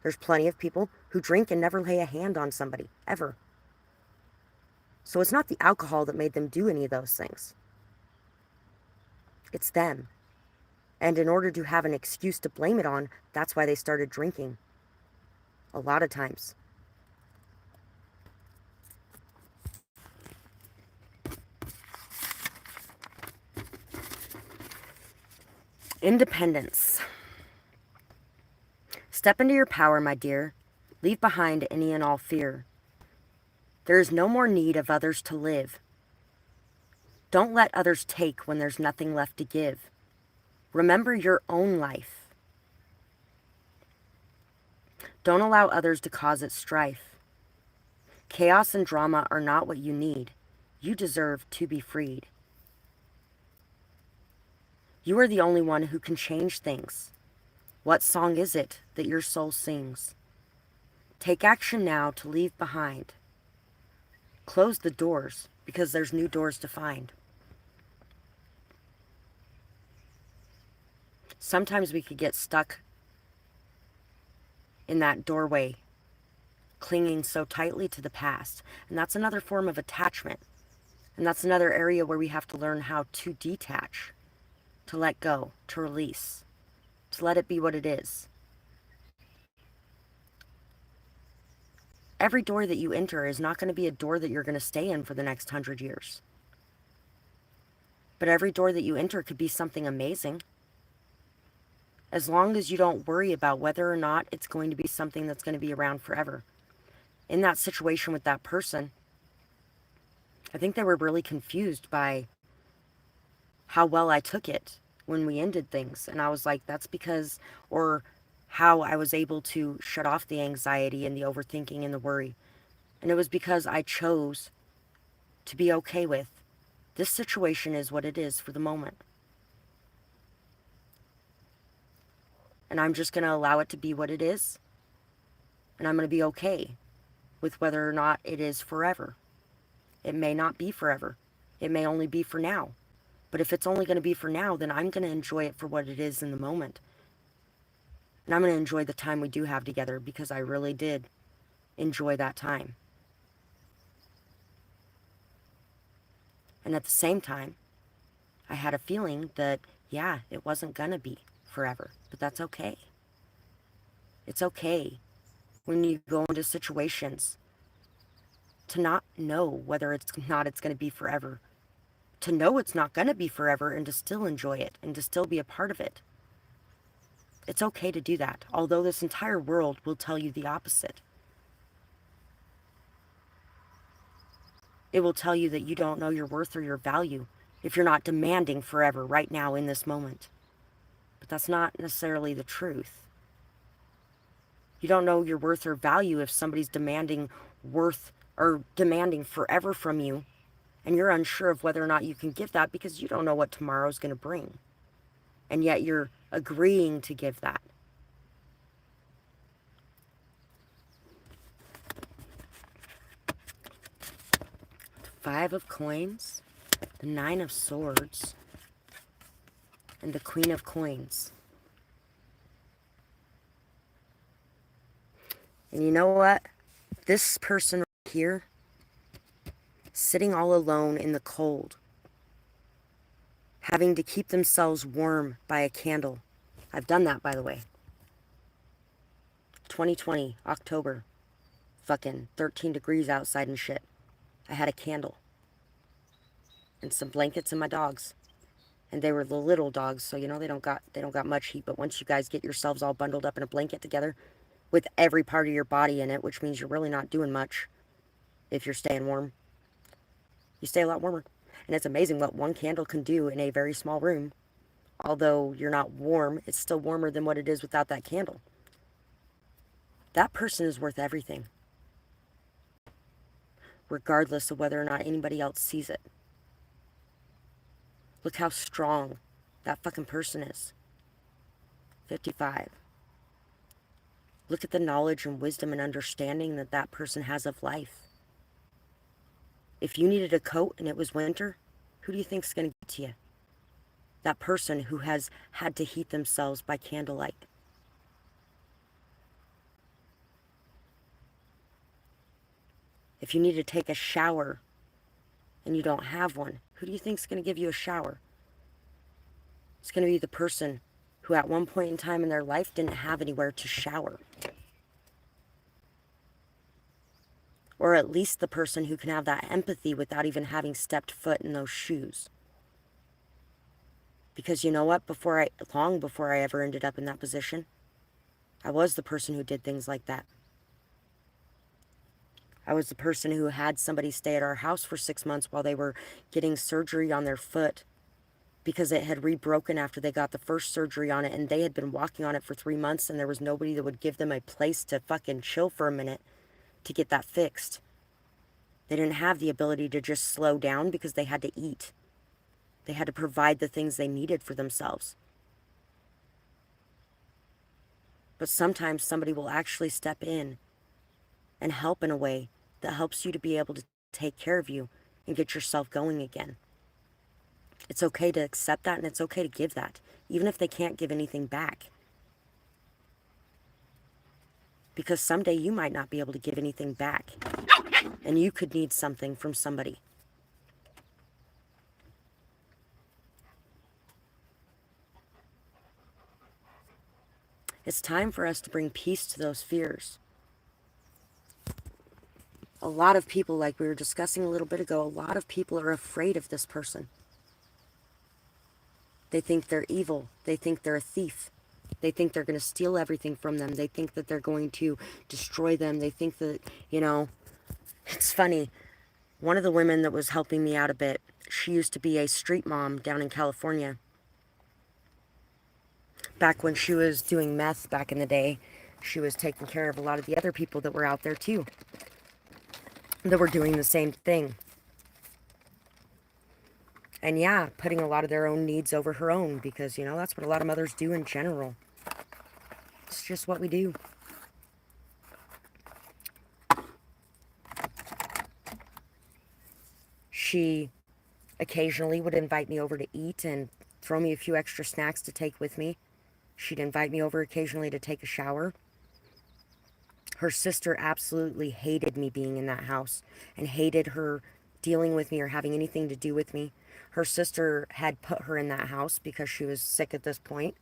There's plenty of people who drink and never lay a hand on somebody, ever. So it's not the alcohol that made them do any of those things. It's them. And in order to have an excuse to blame it on, that's why they started drinking. A lot of times. Independence. Step into your power, my dear. Leave behind any and all fear. There is no more need of others to live. Don't let others take when there's nothing left to give. Remember your own life. Don't allow others to cause it strife. Chaos and drama are not what you need. You deserve to be freed. You are the only one who can change things. What song is it that your soul sings? Take action now to leave behind. Close the doors because there's new doors to find. Sometimes we could get stuck in that doorway, clinging so tightly to the past. And that's another form of attachment. And that's another area where we have to learn how to detach, to let go, to release, to let it be what it is. Every door that you enter is not going to be a door that you're going to stay in for the next 100 years. But every door that you enter could be something amazing. As long as you don't worry about whether or not it's going to be something that's going to be around forever. In that situation with that person, I think they were really confused by how well I took it when we ended things. And I was like, that's because, or how I was able to shut off the anxiety and the overthinking and the worry. And it was because I chose to be okay with, this situation is what it is for the moment. And I'm just going to allow it to be what it is. And I'm going to be okay with whether or not it is forever. It may not be forever. It may only be for now. But if it's only going to be for now, then I'm going to enjoy it for what it is in the moment. And I'm going to enjoy the time we do have together, because I really did enjoy that time. And at the same time, I had a feeling that, yeah, it wasn't going to be forever. But that's okay. It's okay when you go into situations to not know whether it's going to be forever. To know it's not going to be forever and to still enjoy it and to still be a part of it. It's okay to do that, although this entire world will tell you the opposite. It will tell you that you don't know your worth or your value if you're not demanding forever right now in this moment. But that's not necessarily the truth. You don't know your worth or value if somebody's demanding worth or demanding forever from you, and you're unsure of whether or not you can give that because you don't know what tomorrow's going to bring. And yet you're agreeing to give that. The 5 of Coins, the 9 of Swords, and the Queen of Coins. And you know what? This person right here, sitting all alone in the cold, having to keep themselves warm by a candle. I've done that, by the way. 2020, October. Fucking 13 degrees outside and shit. I had a candle. And some blankets and my dogs. And they were the little dogs, so you know they don't got much heat. But once you guys get yourselves all bundled up in a blanket together, with every part of your body in it, which means you're really not doing much if you're staying warm, you stay a lot warmer. And it's amazing what one candle can do in a very small room. Although you're not warm, it's still warmer than what it is without that candle. That person is worth everything, regardless of whether or not anybody else sees it. Look how strong that fucking person is. 55. Look at the knowledge and wisdom and understanding that that person has of life. If you needed a coat and it was winter, who do you think's going to get to you? That person who has had to heat themselves by candlelight. If you need to take a shower and you don't have one, who do you think's going to give you a shower? It's going to be the person who at one point in time in their life didn't have anywhere to shower. Or at least the person who can have that empathy without even having stepped foot in those shoes. Because you know what? Long before I ever ended up in that position, I was the person who did things like that. I was the person who had somebody stay at our house for 6 months while they were getting surgery on their foot because it had re-broken after they got the first surgery on it, and they had been walking on it for 3 months, and there was nobody that would give them a place to fucking chill for a minute to get that fixed. They didn't have the ability to just slow down because they had to eat. They had to provide the things they needed for themselves. But sometimes somebody will actually step in and help in a way that helps you to be able to take care of you and get yourself going again. It's okay to accept that, and it's okay to give that, even if they can't give anything back. Because someday you might not be able to give anything back, and you could need something from somebody. It's time for us to bring peace to those fears. A lot of people, like we were discussing a little bit ago, a lot of people are afraid of this person. They think they're evil. They think they're a thief. They think they're going to steal everything from them. They think that they're going to destroy them. They think that, it's funny. One of the women that was helping me out a bit, she used to be a street mom down in California. Back when she was doing meth back in the day, she was taking care of a lot of the other people that were out there too, that were doing the same thing. And yeah, putting a lot of their own needs over her own, because, that's what a lot of mothers do in general. It's just what we do. She occasionally would invite me over to eat and throw me a few extra snacks to take with me. She'd invite me over occasionally to take a shower. Her sister absolutely hated me being in that house and hated her dealing with me or having anything to do with me. Her sister had put her in that house because she was sick at this point.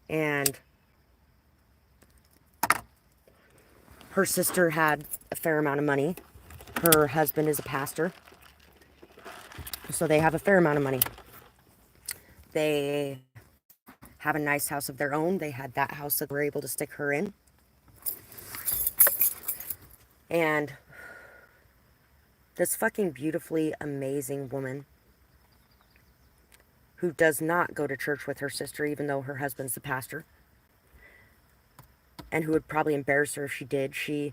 And her sister had a fair amount of money. Her husband is a pastor, so they have a fair amount of money. They have a nice house of their own. They had that house that they were able to stick her in. And this fucking beautifully amazing woman who does not go to church with her sister, even though her husband's the pastor, and who would probably embarrass her if she did, she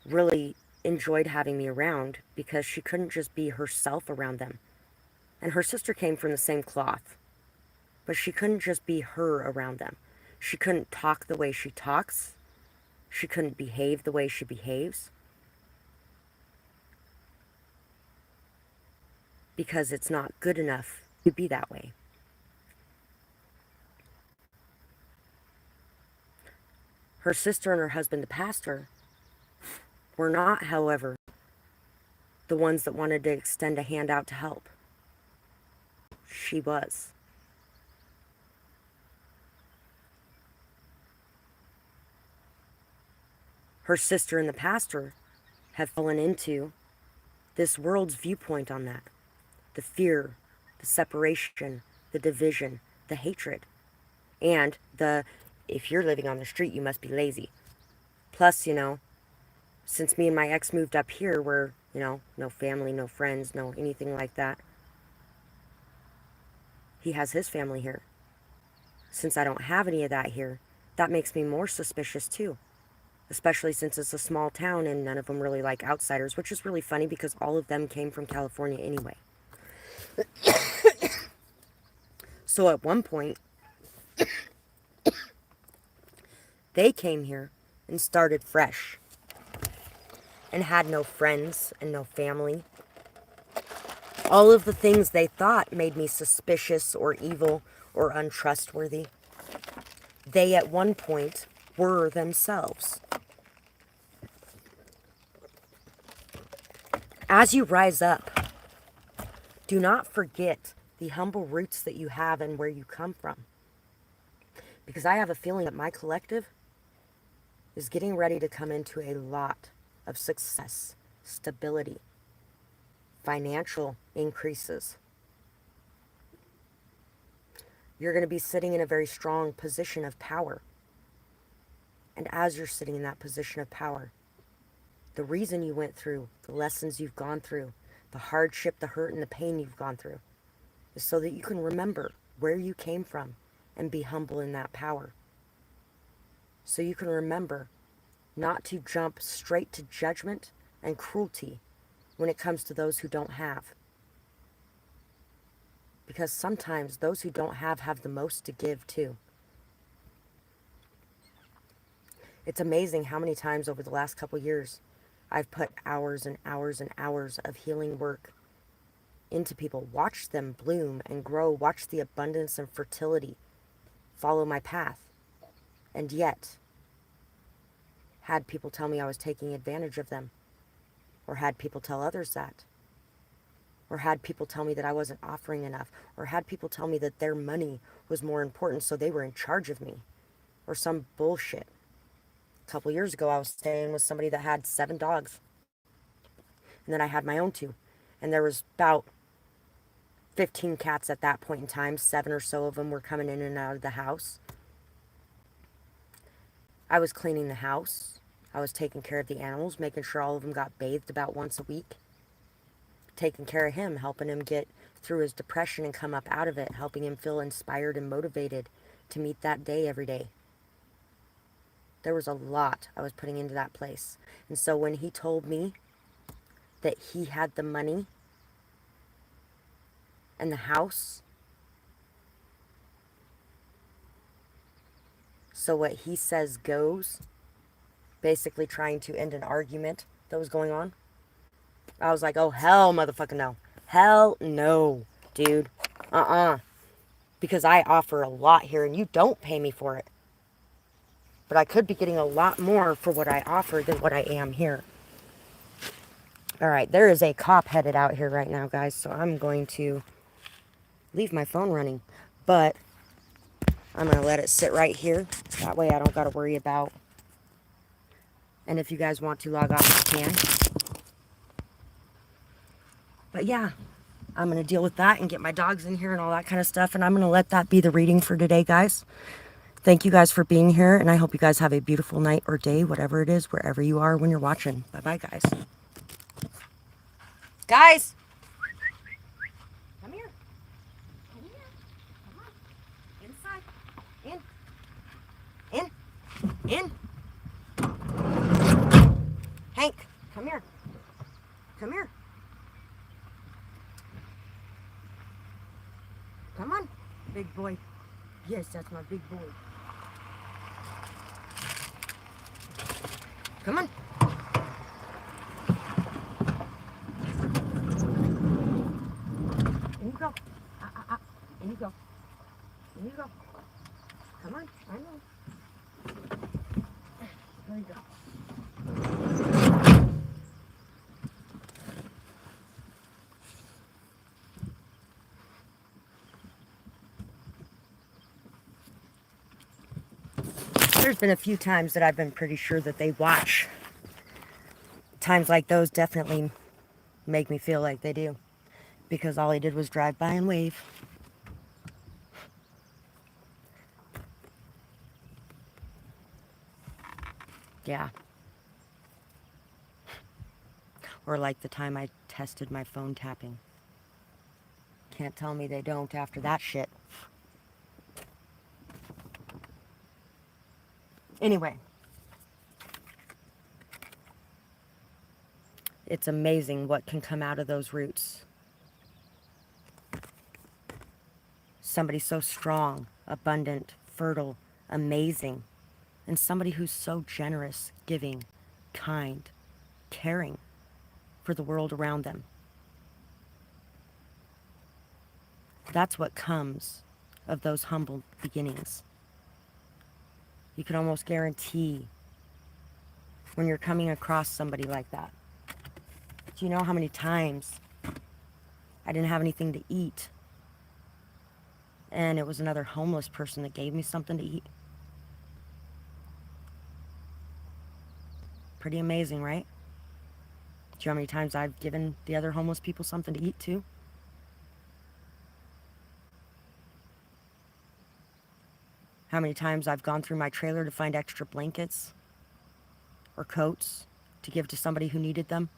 really enjoyed having me around because she couldn't just be herself around them. And her sister came from the same cloth, but she couldn't just be her around them. She couldn't talk the way she talks. She couldn't behave the way she behaves. Because it's not good enough to be that way. Her sister and her husband, the pastor, were not, however, the ones that wanted to extend a hand out to help. She was. Her sister and the pastor have fallen into this world's viewpoint on that. The fear, the separation, the division, the hatred, and if you're living on the street, you must be lazy. Plus, since me and my ex moved up here, we're, no family, no friends, no anything like that. He has his family here. Since I don't have any of that here, that makes me more suspicious too. Especially since it's a small town and none of them really like outsiders, which is really funny because all of them came from California anyway. So at one point, they came here and started fresh and had no friends and no family. All of the things they thought made me suspicious or evil or untrustworthy, they at one point were themselves. As you rise up, do not forget the humble roots that you have and where you come from. Because I have a feeling that my collective is getting ready to come into a lot of success, stability, financial increases. You're going to be sitting in a very strong position of power. And as you're sitting in that position of power, the reason you went through, the lessons you've gone through, the hardship, the hurt, and the pain you've gone through, is so that you can remember where you came from and be humble in that power. So you can remember not to jump straight to judgment and cruelty when it comes to those who don't have. Because sometimes those who don't have the most to give too. It's amazing how many times over the last couple years I've put hours and hours and hours of healing work into people, watch them bloom and grow, watch the abundance and fertility follow my path. And yet, had people tell me I was taking advantage of them, or had people tell others that, or had people tell me that I wasn't offering enough, or had people tell me that their money was more important so they were in charge of me, or some bullshit. A couple years ago I was staying with somebody that had 7 dogs, and then I had my own 2, and there was about 15 cats at that point in time. 7 or so of them were coming in and out of the house. I was cleaning the house. I was taking care of the animals, making sure all of them got bathed about once a week. Taking care of him, helping him get through his depression and come up out of it, helping him feel inspired and motivated to meet that day every day. There was a lot I was putting into that place. And so when he told me that he had the money and the house, so what he says goes, basically trying to end an argument that was going on, I was like, oh, hell motherfucking no. Hell no, dude. Because I offer a lot here and you don't pay me for it. But I could be getting a lot more for what I offer than what I am here. Alright, there is a cop headed out here right now, guys, so I'm going to leave my phone running. But I'm going to let it sit right here. That way I don't got to worry about. And if you guys want to log off, you can. But yeah, I'm going to deal with that and get my dogs in here and all that kind of stuff. And I'm going to let that be the reading for today, guys. Thank you guys for being here. And I hope you guys have a beautiful night or day, whatever it is, wherever you are when you're watching. Bye-bye, guys. Guys! Come here. Come here. Come on. Inside. In. Hank, come here. Come here. Come on, big boy. Yes, that's my big boy. Come on. In you go. In you go. In you go. Come on, I know. There you go. There's been a few times that I've been pretty sure that they watch. Times like those definitely make me feel like they do. Because all he did was drive by and wave. Yeah. Or like the time I tested my phone tapping. can't tell me they don't after that shit. Anyway, it's amazing what can come out of those roots. Somebody so strong, abundant, fertile, amazing, and somebody who's so generous, giving, kind, caring for the world around them. That's what comes of those humble beginnings. You can almost guarantee when you're coming across somebody like that. Do you know how many times I didn't have anything to eat, and it was another homeless person that gave me something to eat? Pretty amazing, right? Do you know how many times I've given the other homeless people something to eat too? How many times I've gone through my trailer to find extra blankets or coats to give to somebody who needed them?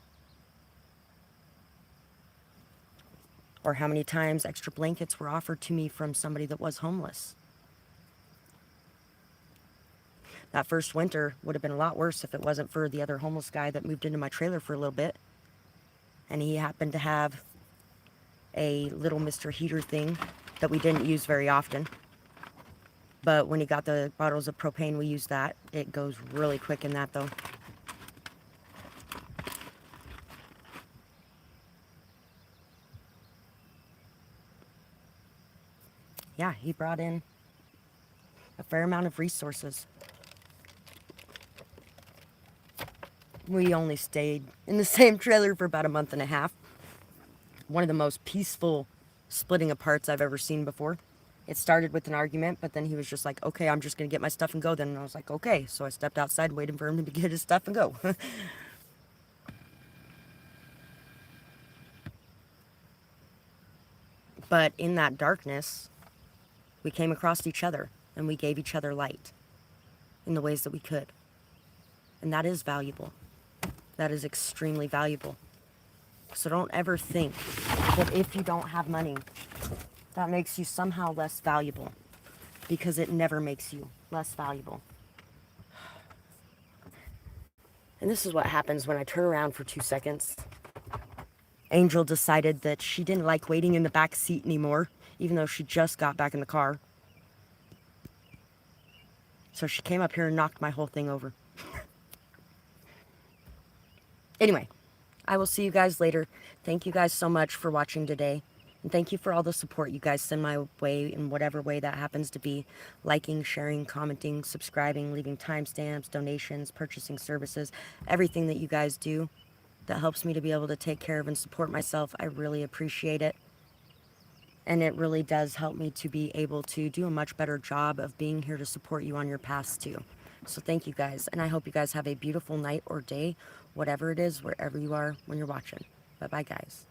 Or how many times extra blankets were offered to me from somebody that was homeless? That first winter would have been a lot worse if it wasn't for the other homeless guy that moved into my trailer for a little bit. And he happened to have a little Mr. Heater thing that we didn't use very often. But when he got the bottles of propane, we used that. It goes really quick in that, though. Yeah, he brought in a fair amount of resources. We only stayed in the same trailer for about a month and a half. One of the most peaceful splitting aparts I've ever seen before. It started with an argument, but then he was just like, okay, I'm just going to get my stuff and go then. And I was like, okay. So I stepped outside, waiting for him to get his stuff and go. But in that darkness, we came across each other and we gave each other light in the ways that we could. And that is valuable. That is extremely valuable. So don't ever think that if you don't have money, that makes you somehow less valuable, because it never makes you less valuable. And this is what happens when I turn around for 2 seconds. Angel decided that she didn't like waiting in the back seat anymore, even though she just got back in the car. So she came up here and knocked my whole thing over. Anyway, I will see you guys later. Thank you guys so much for watching today. And thank you for all the support you guys send my way in whatever way that happens to be. Liking, sharing, commenting, subscribing, leaving timestamps, donations, purchasing services, everything that you guys do that helps me to be able to take care of and support myself. I really appreciate it. And it really does help me to be able to do a much better job of being here to support you on your paths too. So thank you guys. And I hope you guys have a beautiful night or day, whatever it is, wherever you are when you're watching. Bye-bye, guys.